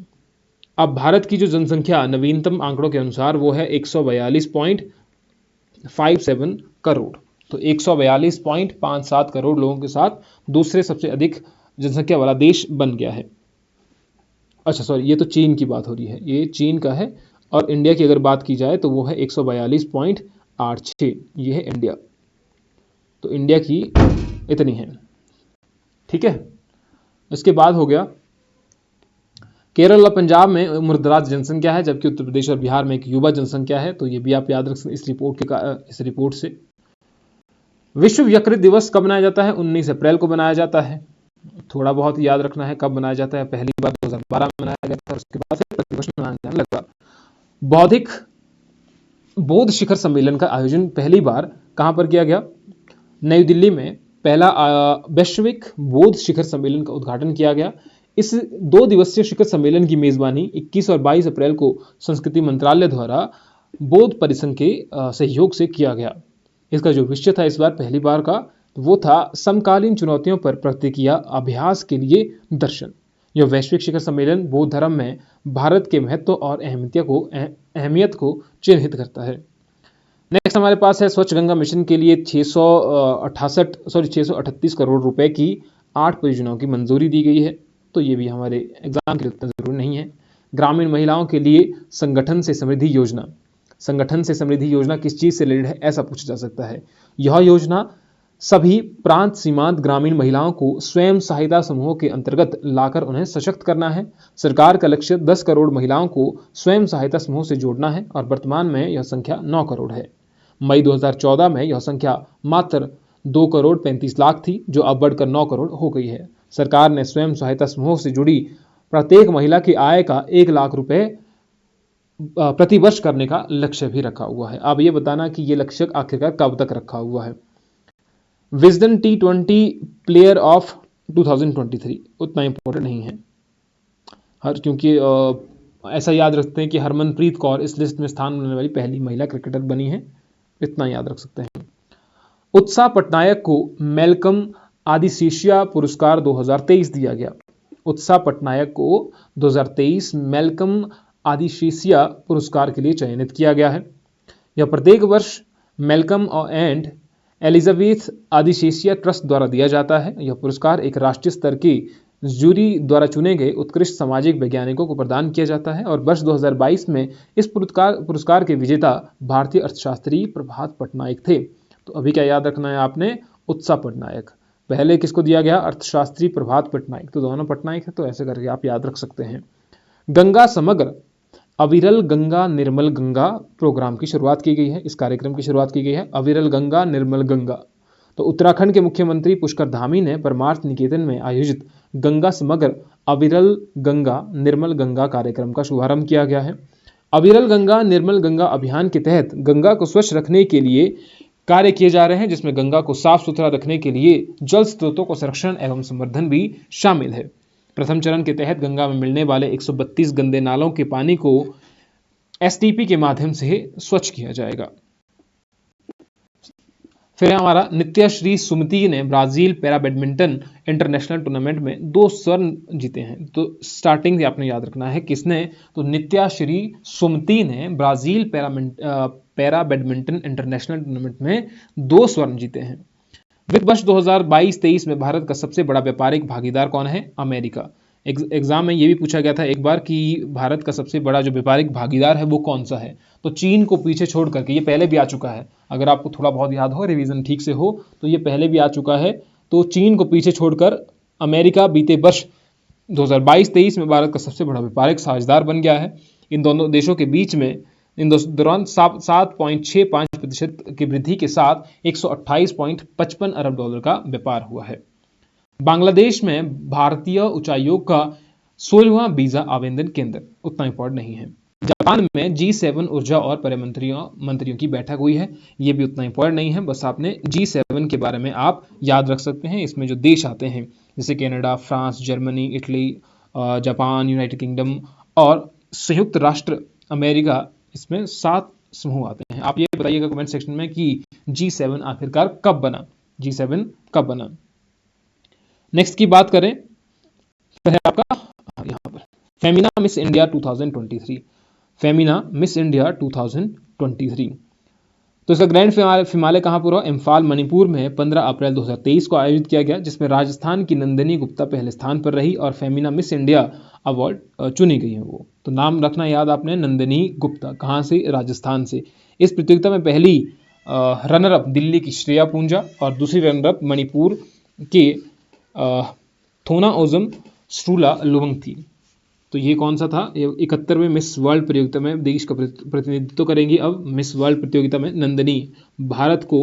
अब भारत की जो जनसंख्या नवीनतम आंकड़ों के अनुसार वो है 142.57 करोड़। तो 142.57 करोड़ लोगों के साथ दूसरे सबसे अधिक जनसंख्या वाला देश बन गया है। अच्छा सॉरी, ये तो चीन की बात हो रही है, ये चीन का है। और इंडिया की अगर बात की जाए तो वो है 142.86, ये है इंडिया। तो इंडिया की इतनी है। ठीक है, इसके बाद हो गया केरल और पंजाब में मुर्दराज जनसंख्या है, जबकि उत्तर प्रदेश और बिहार में एक युवा जनसंख्या है। तो ये भी आप याद रख सकते इस रिपोर्ट से। विश्व यकृत दिवस कब मनाया जाता है? 19 अप्रैल को मनाया जाता है। थोड़ा बहुत याद रखना है कब मनाया जाता है। पहली बार 2012 में मनाया गया था, उसके बाद से प्रतिवर्ष मनाया जाने लगा। बौद्ध शिखर सम्मेलन का आयोजन पहली बार कहां पर किया गया? नई दिल्ली में पहला वैश्विक बौद्ध शिखर सम्मेलन का उद्घाटन किया गया। इस 2 दिवसीय शिखर सम्मेलन की मेजबानी 21 और 22 अप्रैल को संस्कृति मंत्रालय द्वारा बौद्ध परिसंघ के सहयोग से किया गया। इसका जो विषय था इस बार पहली बार का, वो था समकालीन चुनौतियों पर प्रतिक्रिया अभ्यास के लिए दर्शन। यह वैश्विक शिखर सम्मेलन बौद्ध धर्म में भारत के महत्व और अहमियत को चिन्हित करता है। नेक्स्ट हमारे पास है स्वच्छ गंगा मिशन के लिए 638 करोड़ रुपए की 8 परियोजनाओं की मंजूरी दी गई है। तो ये भी हमारे एग्जाम के लिए उतना जरूरी नहीं है। ग्रामीण महिलाओं के लिए संगठन से समृद्धि योजना। संगठन से समृद्धि योजना किस चीज से रिलेटेड है, ऐसा पूछा जा सकता है। यह योजना सभी प्रांत सीमांत ग्रामीण महिलाओं को स्वयं सहायता समूहों के अंतर्गत लाकर उन्हें सशक्त करना है। सरकार का लक्ष्य 10 करोड़ महिलाओं को स्वयं सहायता समूह से जोड़ना है, और वर्तमान में यह संख्या 9 करोड़ है। मई 2014 में यह संख्या मात्र 2 करोड़ 35 लाख थी, जो अब बढ़कर 9 करोड़ हो गई है। सरकार ने स्वयं सहायता समूह से जुड़ी प्रत्येक महिला की आय का 1 लाख रुपए प्रति वर्ष करने का लक्ष्य भी रखा हुआ है। अब ये बताना कि ये लक्ष्य आखिरकार कब तक रखा हुआ है। विजडन T20 प्लेयर ऑफ 2023 उतना इंपॉर्टेंट नहीं है, क्योंकि ऐसा याद रखते हैं कि हरमनप्रीत कौर इस लिस्ट में स्थान लेने वाली पहली महिला क्रिकेटर बनी है। इतना याद रख सकते हैं। उत्साह पटनायक को मेलकम आदिशेषिया पुरस्कार 2023 दिया गया। उत्साह पटनायक को 2023 मेलकम आदिशेषिया पुरस्कार के लिए चयनित किया गया है। यह प्रत्येक वर्ष Malcolm and Elizabeth Adiseshiah trust द्वारा दिया जाता है। यह पुरस्कार एक राष्ट्रीय स्तर की जूरी द्वारा चुने गए उत्कृष्ट सामाजिक वैज्ञानिकों को प्रदान किया जाता है और वर्ष 2022 में इस पुरस्कार के विजेता भारतीय अर्थशास्त्री प्रभात पटनायक थे। तो अभी क्या याद रखना है आपने, उत्साह पटनायक। पहले किसको दिया गया, अर्थशास्त्री प्रभात पटनायक, तो दोनों पटनायक है, तो ऐसे करके आप याद रख सकते हैं। गंगा समग्र अविरल गंगा निर्मल गंगा प्रोग्राम की शुरुआत की गई है, इस कार्यक्रम की शुरुआत की गई है, अविरल गंगा निर्मल गंगा। तो उत्तराखंड के मुख्यमंत्री पुष्कर धामी ने परमार्थ निकेतन में आयोजित गंगा समग्र अविरल गंगा निर्मल गंगा कार्यक्रम का शुभारंभ किया गया है। अविरल गंगा निर्मल गंगा अभियान के तहत गंगा को स्वच्छ रखने के लिए कार्य किए जा रहे हैं, जिसमें गंगा को साफ सुथरा रखने के लिए जल स्रोतों को संरक्षण एवं संवर्धन भी शामिल है। प्रथम चरण के तहत गंगा में मिलने वाले 132 गंदे नालों के पानी को एसटीपी के माध्यम से स्वच्छ किया जाएगा। फिर हमारा नित्याश्री सुमति ने Brazil para badminton international tournament में 2 स्वर्ण जीते हैं। तो स्टार्टिंग से आपने याद रखना है किसने, तो नित्याश्री सुमति ने Brazil para badminton international tournament में 2 स्वर्ण जीते हैं। वित्त वर्ष 2022-23 में भारत का सबसे बड़ा व्यापारिक भागीदार कौन है, अमेरिका। एग्जाम में ये भी पूछा गया था एक बार कि भारत का सबसे बड़ा जो व्यापारिक भागीदार है वो कौन सा है, तो चीन को पीछे छोड़ करके, ये पहले भी आ चुका है, अगर आपको थोड़ा बहुत याद हो, रिवीजन ठीक से हो, तो ये पहले भी आ चुका है। तो चीन को पीछे छोड़कर अमेरिका बीते वर्ष 2022-23 में भारत का सबसे बड़ा व्यापारिक साझेदार बन गया है। इन दोनों देशों के बीच में इन दौरान 7.65% की वृद्धि के साथ 128.55 अरब डॉलर का व्यापार हुआ है। बांग्लादेश में भारतीय उच्चायोग का 16वां वीजा आवेदन केंद्र, उतना इंपॉर्टेंट नहीं है। जापान में G7 ऊर्जा और पर्यावरण मंत्रियों की बैठक हुई है, ये भी उतना इंपॉर्टेंट नहीं है, बस आपने G7 के बारे में आप याद रख सकते हैं। इसमें जो देश आते हैं जैसे Canada, France, Germany, Italy, Japan, United kingdom और संयुक्त राष्ट्र अमेरिका, इसमें 7 समूह आते हैं। आप ये बताइएगा कमेंट सेक्शन में कि G7 आखिरकार कब बना, G7 कब बना। नेक्स्ट की बात करें तो है आपका यहाँ पर Femina miss India 2023, Femina miss India 2023। तो इसका ग्रैंड फिनाले कहाँ पर हुआ, इम्फाल मणिपुर में 15 अप्रैल 2023 को आयोजित किया गया, जिसमें राजस्थान की नंदिनी गुप्ता पहले स्थान पर रही और फेमिना मिस इंडिया अवार्ड चुनी गई है वो। तो नाम रखना याद आपने, नंदिनी गुप्ता, कहाँ से, राजस्थान से। इस प्रतियोगिता में पहली रनरअप दिल्ली की श्रेया पूंजा और दूसरी रनरअप मणिपुर के थोना ओजम स्ट्रूला लुवंग थी। तो ये कौन सा था, ये 71वें मिस वर्ल्ड प्रतियोगिता में देश का प्रतिनिधित्व करेंगी। अब मिस वर्ल्ड प्रतियोगिता में नंदिनी भारत को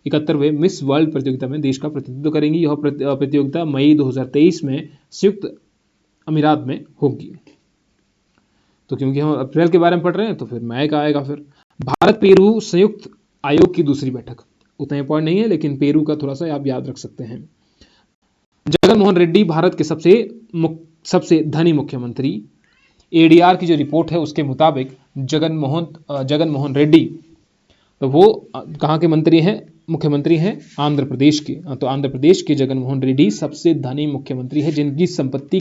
71वें मिस वर्ल्ड प्रतियोगिता में देश का प्रतिनिधित्व करेंगी। यह प्रतियोगिता मई 2023 में संयुक्त अमीरात में होगी। तो क्योंकि हम अप्रैल के बारे में पढ़ रहे हैं तो फिर मई का आएगा। फिर भारत पेरू संयुक्त आयोग की दूसरी बैठक, उतना इंपॉर्टेंट नहीं है, लेकिन पेरू का थोड़ा सा आप याद रख सकते हैं। जगन मोहन रेड्डी भारत के सबसे धनी मुख्यमंत्री। एडीआर की जो रिपोर्ट है उसके मुताबिक जगन मोहन रेड्डी, तो वो कहाँ के मंत्री हैं, मुख्यमंत्री हैं आंध्र प्रदेश के। तो आंध्र प्रदेश के जगन मोहन रेड्डी सबसे धनी मुख्यमंत्री है, जिनकी संपत्ति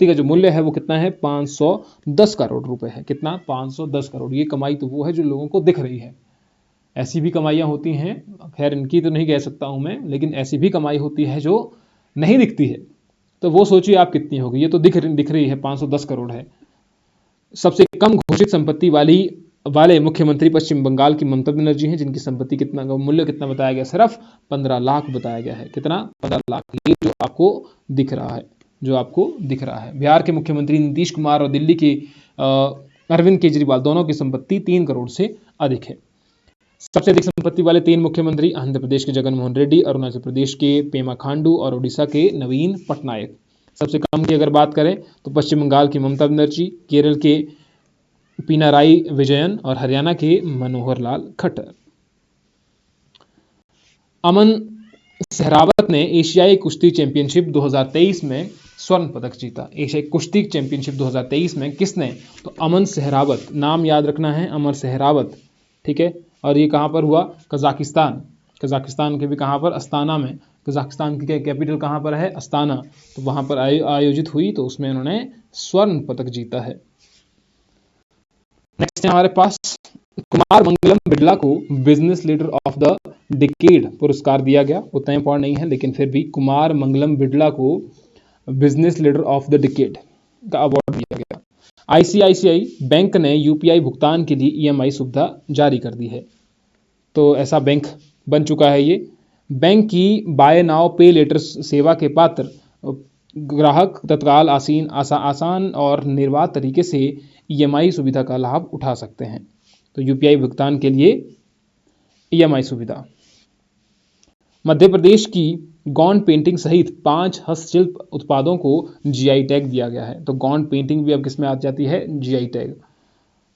का जो मूल्य है वो कितना है, 510 करोड़ रुपए है। कितना, 510 करोड़। ये कमाई तो वो है जो लोगों को दिख रही है। ऐसी भी कमाइयाँ होती हैं, खैर इनकी तो नहीं कह सकता हूं मैं, लेकिन ऐसी भी कमाई होती है जो नहीं दिखती है, तो वो सोचिए आप कितनी होगी। ये तो दिख रही है, 510 करोड़ है। सबसे कम घोषित संपत्ति वाले मुख्यमंत्री पश्चिम बंगाल की ममता बनर्जी हैं, जिनकी संपत्ति मूल्य कितना बताया गया, सिर्फ 15 लाख बताया गया है। कितना, 15 लाख। ये जो आपको दिख रहा है। बिहार के मुख्यमंत्री नीतीश कुमार और दिल्ली के अरविंद केजरीवाल दोनों की संपत्ति 3 करोड़ से अधिक है। सबसे अधिक संपत्ति वाले 3 मुख्यमंत्री आंध्र प्रदेश के जगन मोहन रेड्डी, अरुणाचल प्रदेश के पेमा खांडू और ओडिशा के नवीन पटनायक। सबसे कम की अगर बात करें तो पश्चिम बंगाल की ममता बनर्जी, केरल के पिनाराई विजयन और हरियाणा के मनोहर लाल खट्टर। अमन सहरावत ने एशियाई कुश्ती चैंपियनशिप 2023 में स्वर्ण पदक जीता। एशियाई कुश्ती चैंपियनशिप 2023 में किसने, तो अमन सहरावत, नाम याद रखना है, अमर सहरावत, ठीक है। और ये कहाँ पर हुआ, कजाकिस्तान के भी कहाँ पर, अस्ताना में। कजाकिस्तान की कैपिटल कहाँ पर है, अस्ताना। तो वहाँ पर आयोजित हुई, तो उसमें उन्होंने स्वर्ण पदक जीता है। नेक्स्ट है हमारे पास कुमार मंगलम बिड़ला को business leader of the decade पुरस्कार दिया गया। उतना इंपॉर्टेंट नहीं है लेकिन फिर भी कुमार मंगलम बिड़ला को business leader of the decade का अवार्ड दिया गया। आईसीआईसीआई बैंक ने यूपीआई भुगतान के लिए ईएमआई सुविधा जारी कर दी है। तो ऐसा बैंक बन चुका है ये। बैंक की बाय नाउ पे लेटर सेवा के पात्र ग्राहक तत्काल आसान और निर्बाध तरीके से ईएमआई सुविधा का लाभ उठा सकते हैं। तो यूपीआई भुगतान के लिए ईएमआई सुविधा। मध्य प्रदेश की गौंड पेंटिंग सहित 5 हस्तशिल्प उत्पादों को जीआई टैग दिया गया है। तो गौंड पेंटिंग भी अब किस में आ जाती है? GI tag.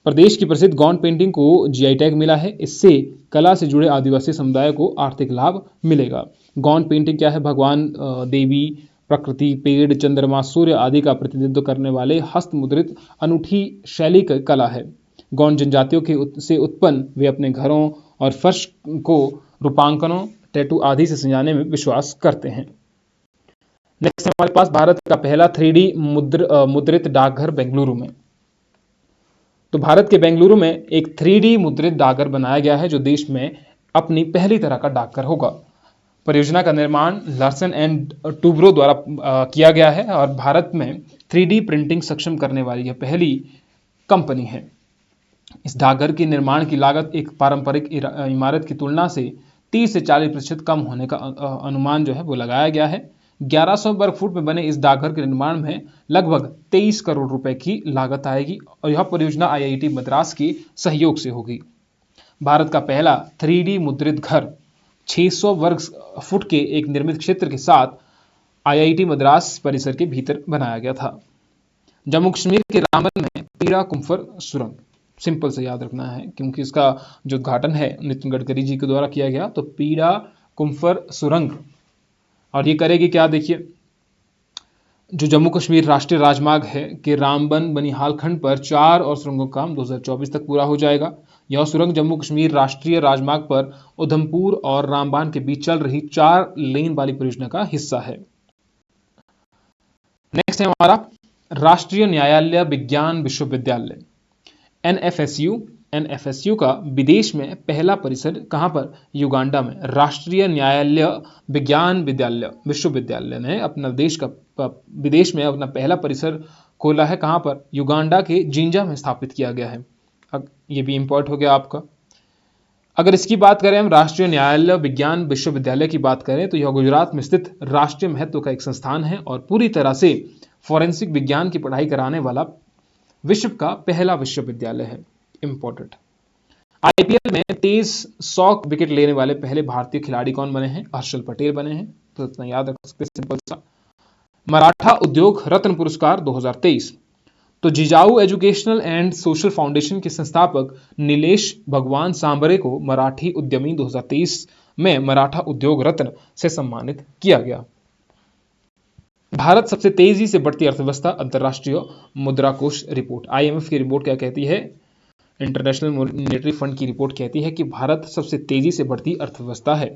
प्रदेश की प्रसिद्ध गौंड पेंटिंग को जीआई टैग मिला है। इससे कला से जुड़े आदिवासी समुदाय को आर्थिक लाभ मिलेगा। गौंड पेंटिंग क्या है? भगवान, देवी, प्रकृति, पेड़, चंद्रमा, सूर्य आदि का प्रतिनिधित्व करने वाले हस्तमुद्रित अनूठी शैली की कला है। गौंड जनजातियों के से उत्पन्न वे अपने घरों और फर्श को रूपांकनों, टैटू आदि से सजाने में विश्वास करते हैं। नेक्स्ट हमारे पास भारत का पहला 3D मुद्रित डाकघर बेंगलुरु में। तो भारत के बेंगलुरु में एक 3D मुद्रित डाकघर बनाया गया है जो देश में अपनी पहली तरह का डाकघर होगा। परियोजना का निर्माण लार्सन एंड टूब्रो द्वारा किया गया है और भारत में 3D प्रिंटिंग सक्षम करने वाली यह पहली कंपनी है। इस डाकघर के निर्माण की लागत एक पारंपरिक इमारत की तुलना से 30 से 40% कम होने का अनुमान जो है वो लगाया गया है। 1100 वर्ग फुट में बने इस डाकघर के निर्माण में लगभग 23 करोड़ रुपए की लागत आएगी और यह परियोजना आईआईटी मद्रास के सहयोग से होगी। भारत का पहला 3D मुद्रित घर 600 वर्ग फुट के एक निर्मित क्षेत्र के साथ आईआईटी मद्रास परिसर के भीतर बनाया गया था। जम्मू कश्मीर के रामबन में पीड़ा कुम्फर सुरंग, सिंपल से याद रखना है क्योंकि इसका जो उद्घाटन है नितिन गडकरी जी के द्वारा किया गया। तो पीड़ा कुम्फर सुरंग, और ये करेगी क्या? देखिए, जो जम्मू कश्मीर राष्ट्रीय राजमार्ग है कि रामबन बनिहाल खंड पर 4 और सुरंगों का काम 2024 तक पूरा हो जाएगा। यह सुरंग जम्मू कश्मीर राष्ट्रीय राजमार्ग पर उधमपुर और रामबन के बीच चल रही 4 लेन वाली परियोजना का हिस्सा है। नेक्स्ट है हमारा राष्ट्रीय न्यायालय विज्ञान विश्वविद्यालय एनएफएसयू का विदेश में पहला परिसर कहां पर? युगांडा में। राष्ट्रीय न्यायालय विज्ञान विश्वविद्यालय ने अपना विदेश में अपना पहला परिसर खोला है। कहां पर? युगांडा के जिंजा में स्थापित किया गया है। अब ये भी इंपॉर्टेंट हो गया आपका। अगर इसकी बात करें हम राष्ट्रीय न्यायालय विज्ञान विश्वविद्यालय की बात करें तो यह गुजरात में स्थित राष्ट्रीय महत्व का एक संस्थान है और पूरी तरह से फॉरेंसिक विज्ञान की पढ़ाई कराने वाला विश्व का पहला विश्वविद्यालय है। इंपॉर्टेंट। आईपीएल में 100 विकेट लेने वाले पहले भारतीय खिलाड़ी कौन बने हैं? हर्षल पटेल बने हैं। तो इतना याद रख सकते, सिंपल सा। मराठा उद्योग रत्न पुरस्कार 2023। तो Jijau educational and social foundation के संस्थापक नीलेश भगवान सांबरे को मराठी उद्यमी 2023 में मराठा उद्योग रत्न से सम्मानित किया गया। भारत सबसे तेजी से बढ़ती अर्थव्यवस्था, अंतरराष्ट्रीय मुद्रा कोष रिपोर्ट। आईएमएफ की रिपोर्ट क्या कहती है? इंटरनेशनल मॉनेटरी फंड की रिपोर्ट कहती है कि भारत सबसे तेजी से बढ़ती अर्थव्यवस्था है।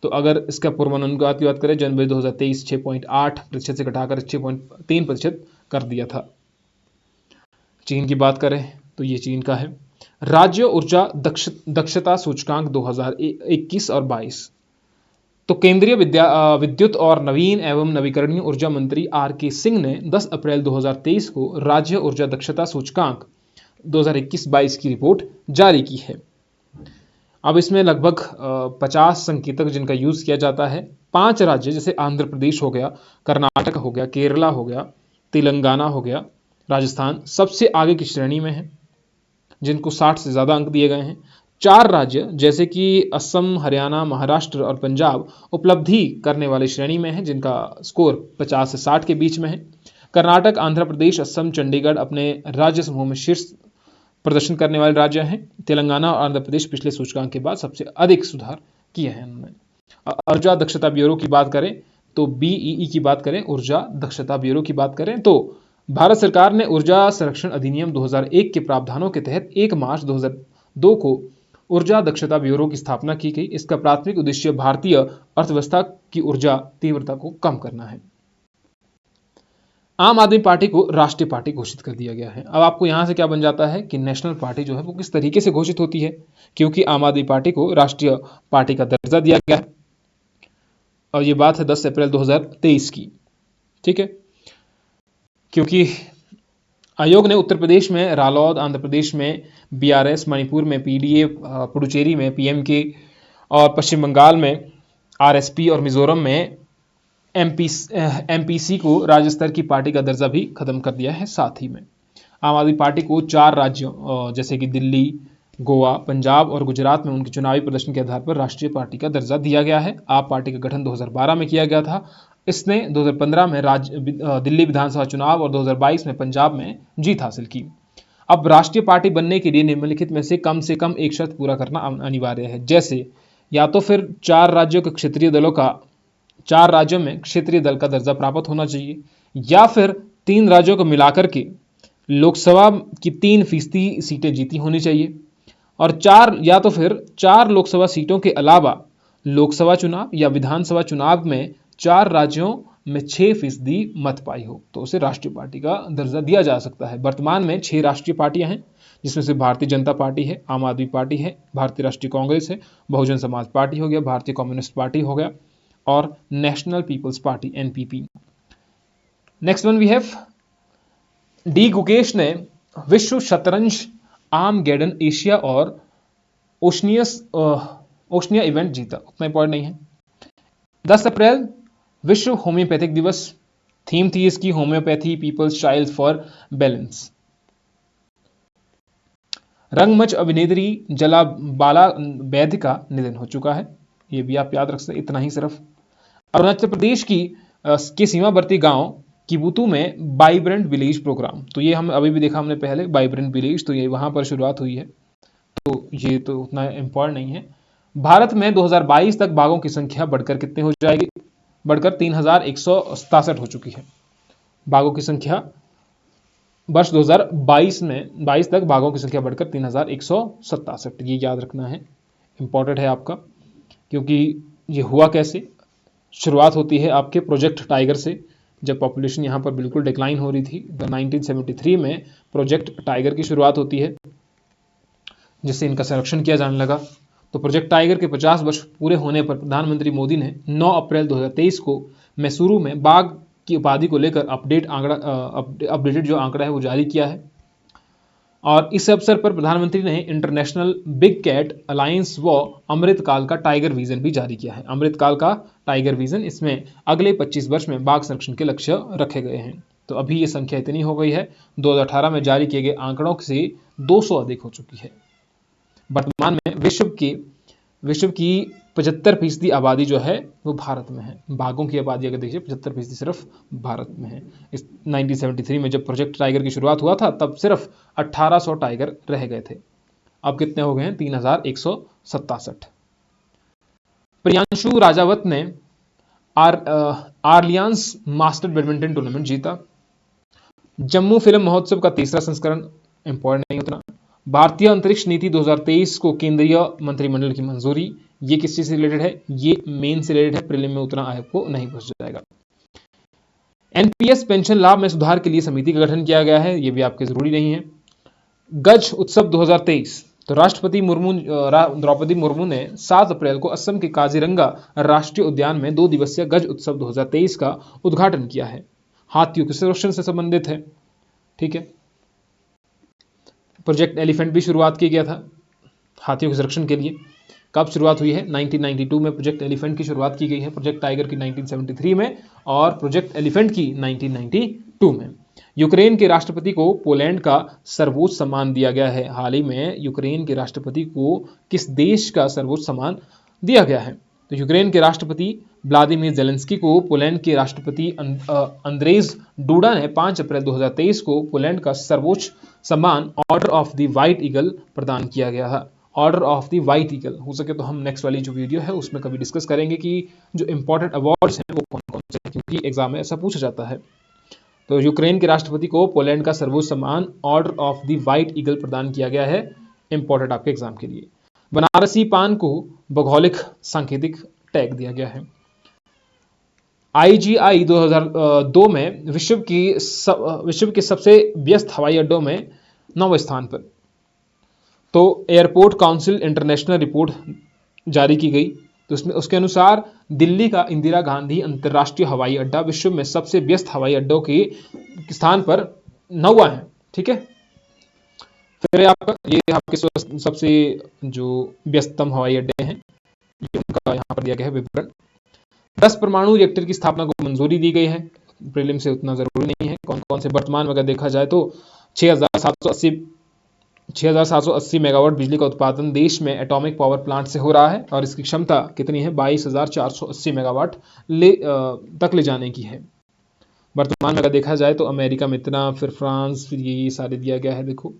तो अगर इसका पूर्वानुमान की बात करें, जनवरी 2023 6.8% से घटाकर 6.3% कर दिया था। चीन की बात करें तो ये चीन का है। राज्य ऊर्जा दक्षता सूचकांक 2021 और 22। तो केंद्रीय विद्युत और नवीन एवं नवीकरणीय ऊर्जा मंत्री आर.के. सिंह ने 10 अप्रैल 2023 को राज्य ऊर्जा दक्षता सूचकांक 2021-22 की रिपोर्ट जारी की है। अब इसमें लगभग 50 संकेतक जिनका यूज किया जाता है। 5 राज्य जैसे आंध्र प्रदेश हो गया, कर्नाटक हो गया, केरला हो गया, तेलंगाना हो गया, राजस्थान सबसे आगे की श्रेणी में है जिनको 60 से ज्यादा अंक दिए गए हैं। 4 राज्य जैसे कि असम, हरियाणा, महाराष्ट्र और पंजाब उपलब्धि करने वाली श्रेणी में है जिनका स्कोर 50 से 60 के बीच में है। कर्नाटक, आंध्र प्रदेश, असम, चंडीगढ़ अपने राज्य समूह में शीर्ष प्रदर्शन करने वाले राज्य हैं। तेलंगाना और आंध्र प्रदेश पिछले सूचकांक के बाद सबसे अधिक सुधार किए हैं उन्होंने। ऊर्जा दक्षता ब्यूरो की बात करें तो बीईई की बात करें, ऊर्जा दक्षता ब्यूरो की बात करें तो भारत सरकार ने ऊर्जा संरक्षण अधिनियम 2001 के प्रावधानों के तहत 1 मार्च 2002 को ऊर्जा दक्षता ब्यूरो की स्थापना की गई। इसका प्राथमिक उद्देश्य भारतीय अर्थव्यवस्था की ऊर्जा तीव्रता को कम करना है। आम आदमी पार्टी को राष्ट्रीय पार्टी घोषित कर दिया गया है। अब आपको यहां से क्या बन जाता है कि नेशनल पार्टी जो है वो किस तरीके से घोषित होती है, क्योंकि आम आदमी पार्टी को राष्ट्रीय पार्टी का दर्जा दिया गया है। और ये बात है 10 अप्रैल 2023 की, ठीक है। क्योंकि आयोग ने उत्तर प्रदेश में रालोद, आंध्र प्रदेश में बीआरएस, मणिपुर में पीडीए, पुडुचेरी में पीएमके और पश्चिम बंगाल में आरएसपी और मिजोरम में एमपीसी को राज्य स्तर की पार्टी का दर्जा भी खत्म कर दिया है। साथ ही में आम आदमी पार्टी को 4 राज्यों जैसे कि दिल्ली, गोवा, पंजाब और गुजरात में उनके चुनावी प्रदर्शन के आधार पर राष्ट्रीय पार्टी का दर्जा दिया गया है। आप पार्टी का गठन 2012 में किया गया था। इसने 2015 में दिल्ली विधानसभा चुनाव और 2022 में पंजाब में जीत हासिल की। अब राष्ट्रीय पार्टी बनने के लिए निम्नलिखित में से कम एक शर्त पूरा करना अनिवार्य है। जैसे या तो फिर 4 राज्यों में क्षेत्रीय दल का दर्जा प्राप्त होना चाहिए, या फिर 3 राज्यों को मिलाकर के लोकसभा की 3% सीटें जीती होनी चाहिए, और या तो फिर 4 लोकसभा सीटों के अलावा लोकसभा चुनाव या विधानसभा चुनाव में 4 राज्यों में 6% मत पाई हो, तो उसे राष्ट्रीय पार्टी का दर्जा दिया जा सकता है। वर्तमान में 6 राष्ट्रीय पार्टियां हैं, जिसमें से भारतीय जनता पार्टी है, आम आदमी पार्टी है, भारतीय राष्ट्रीय कांग्रेस है, बहुजन समाज पार्टी हो गया, भारतीय कम्युनिस्ट पार्टी हो गया और national people's party NPP. Next one we have D Gukesh ने विश्व शतरंज आर्मगेडन एशिया और ओशनिया इवेंट जीता। उतना इंपॉर्टेंट नहीं है। 10 अप्रैल विश्व होम्योपैथिक दिवस। थीम थी इसकी homeopathy people's child for balance. रंगमंच अभिनेत्री जला बाला वैद्य का निधन हो चुका है, ये भी आप याद रख सकते, इतना ही सिर्फ। अरुणाचल प्रदेश के सीमावर्ती गांव किबुतू में वाइब्रेंट विलेज प्रोग्राम, तो ये हम अभी भी देखा हमने पहले वाइब्रेंट विलेज, तो ये वहां पर शुरुआत हुई है, तो ये तो उतना इंपॉर्टेंट नहीं है। भारत में 2022 तक बाघों की संख्या बढ़कर कितने हो जाएगी? बढ़कर 3167 हो चुकी है। बाघों की संख्या वर्ष 2022 तक बाघों की संख्या बढ़कर 3167, ये याद रखना है, इंपॉर्टेंट है आपका। क्योंकि ये हुआ कैसे? शुरुआत होती है आपके प्रोजेक्ट टाइगर से, जब पॉपुलेशन यहाँ पर बिल्कुल डिक्लाइन हो रही थी। 1973 में प्रोजेक्ट टाइगर की शुरुआत होती है, जिससे इनका संरक्षण किया जाने लगा। तो प्रोजेक्ट टाइगर के 50 वर्ष पूरे होने पर प्रधानमंत्री मोदी ने 9 अप्रैल 2023 को मैसूरू में बाघ की उपाधि को लेकर अपडेटेड जो आंकड़ा है वो जारी किया है। और इस अवसर पर प्रधानमंत्री ने इंटरनेशनल बिग कैट अलायंस व अमृतकाल का टाइगर विजन भी जारी किया है। अमृतकाल का टाइगर विजन, इसमें अगले 25 वर्ष में बाघ संरक्षण के लक्ष्य रखे गए हैं। तो अभी ये संख्या इतनी हो गई है, 2018 में जारी किए गए आंकड़ों से 200 अधिक हो चुकी है। वर्तमान में विश्व की 75% आबादी जो है वो भारत में है। बाघों की आबादी अगर देखिए 75% सिर्फ भारत में है। इस 1973 में जब प्रोजेक्ट टाइगर की शुरुआत हुआ था तब सिर्फ 1800 टाइगर रह गए थे, अब कितने हो गए हैं? 3167। प्रियांशु राजावत ने आर्लियांस मास्टर बैडमिंटन टूर्नामेंट जीता। जम्मू फिल्म महोत्सव का 3रा संस्करण, इंपॉर्टेंट नहीं उतना। भारतीय अंतरिक्ष नीति 2023 को केंद्रीय मंत्रिमंडल की मंजूरी। ये किस चीज से रिलेटेड है? ये मेन से रिलेटेड है, प्रीलिम में उतना आपको नहीं पूछ जाएगा। एनपीएस पेंशन लाभ में सुधार के लिए समिति का गठन किया गया है, ये भी आपके जरूरी नहीं है। गज उत्सव 2023, तो राष्ट्रपति द्रौपदी मुर्मू ने 7 अप्रैल को असम के काजीरंगा राष्ट्रीय उद्यान में 2 दिवसीय गज उत्सव 2023 का उद्घाटन किया है। हाथियों के संरक्षण से संबंधित है, ठीक है। प्रोजेक्ट एलिफेंट भी शुरुआत किया गया था हाथियों के संरक्षण के लिए। कब शुरुआत हुई है? 1992 में प्रोजेक्ट एलिफेंट की शुरुआत की गई है, प्रोजेक्ट टाइगर की 1973 में और प्रोजेक्ट एलिफेंट की 1992 में। यूक्रेन के राष्ट्रपति को पोलैंड का सर्वोच्च सम्मान दिया गया है। हाल ही में यूक्रेन के राष्ट्रपति को किस देश का सर्वोच्च सम्मान दिया गया है? तो यूक्रेन के राष्ट्रपति व्लादिमीर जेलेंस्की को पोलैंड के राष्ट्रपति अंद्रेज डूडा ने 5 अप्रैल 2023 को पोलैंड का सर्वोच्च सम्मान order of the white eagle प्रदान किया गया है। Order of the white eagle, हो सके तो हम नेक्स्ट वाली जो वीडियो है उसमें कभी डिस्कस करेंगे कि जो इंपॉर्टेंट अवार्ड्स हैं वो कौन कौन से हैं, क्योंकि एग्जाम में ऐसा पूछा जाता है। तो यूक्रेन के राष्ट्रपति को पोलैंड का सर्वोच्च सम्मान order of the white eagle प्रदान किया गया है, इंपॉर्टेंट आपके एग्जाम के लिए। बनारसी पान को भौगोलिक सांकेतिक टैग दिया गया है। IGI 2002 में विश्व के सबसे व्यस्त हवाई अड्डों में 9वें स्थान पर। तो एयरपोर्ट काउंसिल इंटरनेशनल रिपोर्ट जारी की गई, तो उसके अनुसार दिल्ली का इंदिरा गांधी अंतर्राष्ट्रीय हवाई अड्डा विश्व में सबसे व्यस्त हवाई अड्डों के स्थान पर 9वां है। ठीक है, फिर ये आपके सबसे जो व्यस्ततम हवाई अड्डे हैं, ये उनका यहाँ पर दिया गया है विवरण। 10 परमाणु रिएक्टर की स्थापना को मंजूरी दी गई है। प्रीलिम से उतना जरूरी नहीं है कौन कौन से। वर्तमान में अगर देखा जाए तो 6,780 मेगावाट बिजली का उत्पादन देश में एटॉमिक पावर प्लांट से हो रहा है और इसकी क्षमता कितनी है, 22,480 मेगावाट तक ले जाने की है। वर्तमान में अगर देखा जाए तो अमेरिका में इतना, फिर फ्रांस, फिर ये सारे दिया गया है। देखो,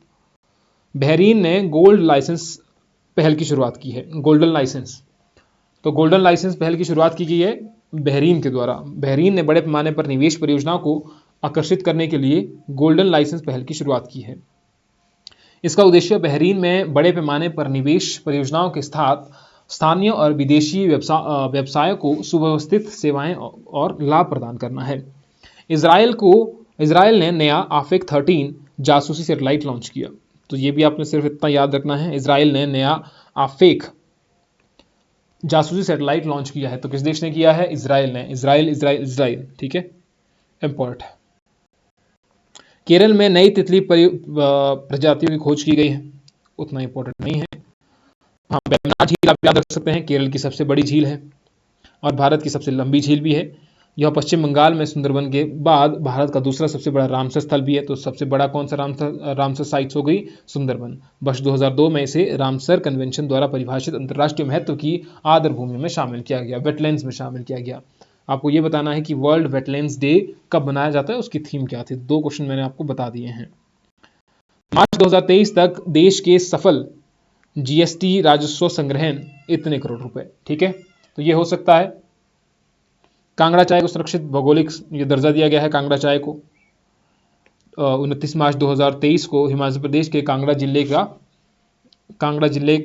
बहरीन ने गोल्ड लाइसेंस पहल की शुरुआत की है, गोल्डन लाइसेंस। तो गोल्डन लाइसेंस पहल की शुरुआत की गई है बहरीन के द्वारा। बहरीन ने बड़े पैमाने पर निवेश परियोजनाओं को आकर्षित करने के लिए गोल्डन लाइसेंस पहल की शुरुआत की है। इसका उद्देश्य बहरीन में बड़े पैमाने पर निवेश परियोजनाओं के साथ स्थानीय और विदेशी व्यवसायों को सुव्यवस्थित सेवाएं और लाभ प्रदान करना है। इजराइल ने नया आफेक 13 जासूसी सैटेलाइट लॉन्च किया। तो ये भी आपने सिर्फ इतना याद रखना है, इजराइल ने नया आफेक जासूसी सैटेलाइट लॉन्च किया है। तो किस देश ने किया है, इजराइल ने। इजराइल, ठीक है, इंपॉर्टेंट। केरल में नई तितली प्रजातियों की खोज की गई है, उतना इंपॉर्टेंट नहीं है। हाँ, वेम्बनाड झील आप याद रख सकते हैं, केरल की सबसे बड़ी झील है और भारत की सबसे लंबी झील भी है। यह पश्चिम बंगाल में सुंदरबन के बाद भारत का दूसरा सबसे बड़ा रामसर स्थल भी है। तो सबसे बड़ा कौन सा रामसर साइट्स हो गई, सुंदरबन। वर्ष 2002 में इसे रामसर कन्वेंशन द्वारा परिभाषित अंतर्राष्ट्रीय महत्व की आर्द्र भूमि में शामिल किया गया, वेटलैंड्स में शामिल किया गया। आपको यह बताना है कि वर्ल्ड वेटलैंड्स डे कब मनाया जाता है, उसकी थीम क्या थी। 2 क्वेश्चन मैंने आपको बता दिए हैं। मार्च 2023 तक देश के सफल जीएसटी राजस्व संग्रहण इतने करोड़ रुपए। ठीक है, तो ये हो सकता है। कांगड़ा चाय को सुरक्षित भौगोलिक ये दर्जा दिया गया है। कांगड़ा चाय को 29 मार्च 2023 को हिमाचल प्रदेश के कांगड़ा जिले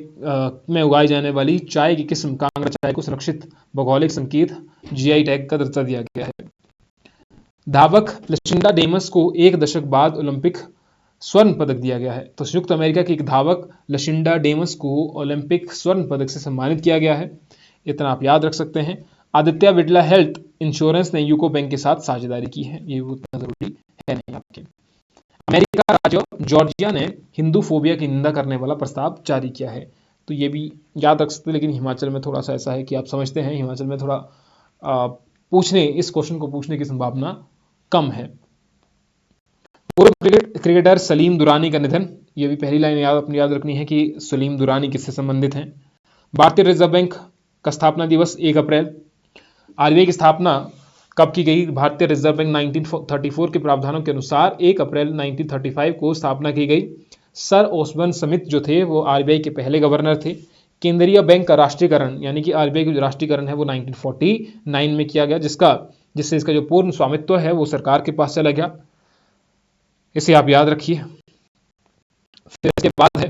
में उगाई जाने वाली चाय की किस्म कांगड़ा चाय को सुरक्षित भौगोलिक संकेत जीआई टैग का दर्जा दिया गया है। धावक लशिंडा डेमस को 1 दशक बाद ओलंपिक स्वर्ण पदक दिया गया है। तो संयुक्त अमेरिका की एक धावक लशिंडा डेमस को ओलंपिक स्वर्ण पदक से सम्मानित किया गया है, इतना आप याद रख सकते हैं। आदित्य बिरला हेल्थ इंश्योरेंस ने यूको बैंक के साथ साझेदारी की है, ये उतना जरूरी है नहीं आपके। अमेरिका राज्य जॉर्जिया ने हिंदू फोबिया की निंदा करने वाला प्रस्ताव जारी किया है। तो ये भी याद रख सकते हैं, लेकिन हिमाचल में थोड़ा सा ऐसा है कि आप समझते हैं, हिमाचल में थोड़ा इस क्वेश्चन को पूछने की संभावना कम है। पूर्व क्रिकेटर सलीम दुरानी का निधन। ये भी पहली लाइन अपनी याद रखनी है कि सलीम दुरानी किससे संबंधित हैं। भारतीय रिजर्व बैंक का स्थापना दिवस 1 अप्रैल। आरबीआई की स्थापना कब की गई, भारतीय रिजर्व बैंक 1934 के प्रावधानों के अनुसार 1 अप्रैल 1935 को स्थापना की गई। सर ओसबर्न स्मिथ जो थे वो आरबीआई के पहले गवर्नर थे। केंद्रीय बैंक का राष्ट्रीयकरण यानी कि आरबीआई का जो राष्ट्रीयकरण है वो 1949 में किया गया, जिससे इसका जो पूर्ण स्वामित्व है वो सरकार के पास चला गया। इसे आप याद रखिए। फिर इसके बाद है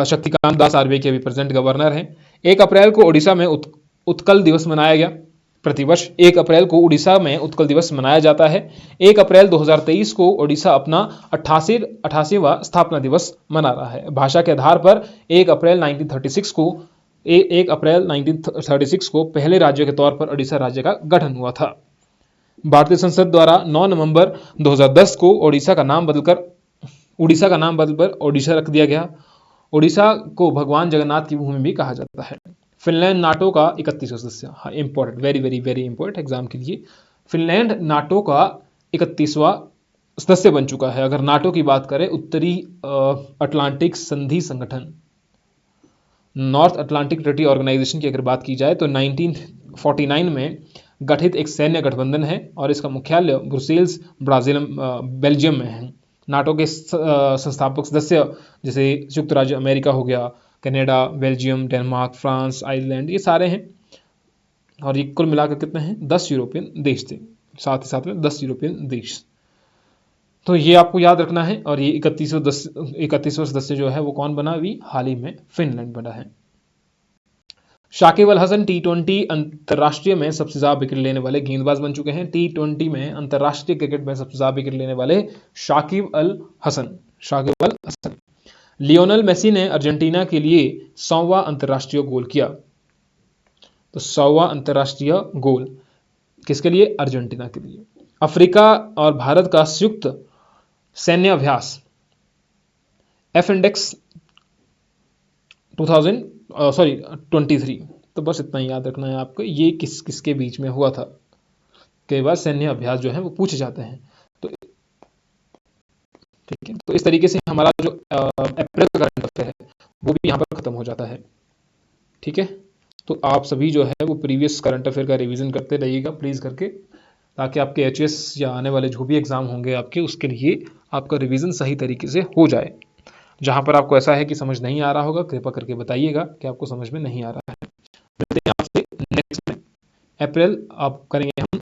शक्तिकांत दास, आरबीआई के अभी प्रेजेंट गवर्नर हैं। 1 अप्रैल को ओडिशा में उत्कल दिवस मनाया गया। प्रतिवर्ष 1 अप्रैल को उड़ीसा में उत्कल दिवस मनाया जाता है। 1 अप्रैल 2023 को ओडिशा अपना 88वां स्थापना दिवस मना रहा है। भाषा के आधार पर 1 अप्रैल 1936 को पहले राज्य के तौर पर ओडिशा राज्य का गठन हुआ था। भारतीय संसद द्वारा 9 नवंबर 2010 को उड़ीसा का नाम बदलकर ओडिशा रख दिया गया। ओडिशा को भगवान जगन्नाथ की भूमि भी कहा जाता है। फिनलैंड नाटो का 31वां सदस्य, हाँ important, very very very important exam के लिए। फिनलैंड नाटो का 31वां सदस्य बन चुका है। अगर नाटो की बात करें, उत्तरी अटलांटिक संधि संगठन, नॉर्थ अटलांटिक ट्रीटी ऑर्गेनाइजेशन की अगर बात की जाए तो 1949 में गठित एक सैन्य गठबंधन है और इसका मुख्यालय ब्रुसेल्स बेल्जियम में है। नाटो के संस्थापक सदस्य जैसे संयुक्त राज्य अमेरिका हो गया, Canada, Belgium, Denmark, France, Ireland, ये सारे हैं। और ये कुल मिलाकर कितने हैं, 10 यूरोपियन देश थे, साथ ही साथ में 10 यूरोपियन देश। तो ये आपको याद रखना है। और ये 31वां सदस्य जो है वो कौन बना, अभी हाल ही में फिनलैंड बना है। शाकिब अल हसन T20 अंतर्राष्ट्रीय में सबसे ज्यादा विकेट लेने वाले गेंदबाज बन चुके हैं। T20 में अंतर्राष्ट्रीय क्रिकेट में सबसे ज्यादा विकेट लेने वाले शाकिब अल हसन। शाकिब अल हसन। लियोनेल मेसी ने अर्जेंटीना के लिए 100वां अंतर्राष्ट्रीय गोल किया। तो 100वां अंतर्राष्ट्रीय गोल किसके लिए? अर्जेंटीना के लिए। अफ्रीका और भारत का संयुक्त सैन्य अभ्यास एफ इंडेक्स 23। तो बस इतना ही याद रखना है आपको, ये किस किसके बीच में हुआ था। कई बार सैन्य अभ्यास जो है वो पूछे जाते हैं। तो ठीक है, तो इस तरीके से हमारा जो अप्रैल का करंट अफेयर है वो भी यहाँ पर खत्म हो जाता है। ठीक है, तो आप सभी जो है वो प्रीवियस करंट अफेयर का रिवीजन करते रहिएगा प्लीज़ करके, ताकि आपके एचएस या आने वाले जो भी एग्जाम होंगे आपके, उसके लिए आपका रिवीजन सही तरीके से हो जाए। जहां पर आपको ऐसा है कि समझ नहीं आ रहा होगा, कृपा करके बताइएगा कि आपको समझ में नहीं आ रहा है। मिलते हैं आपसे नेक्स्ट में। अप्रैल आप करेंगे हम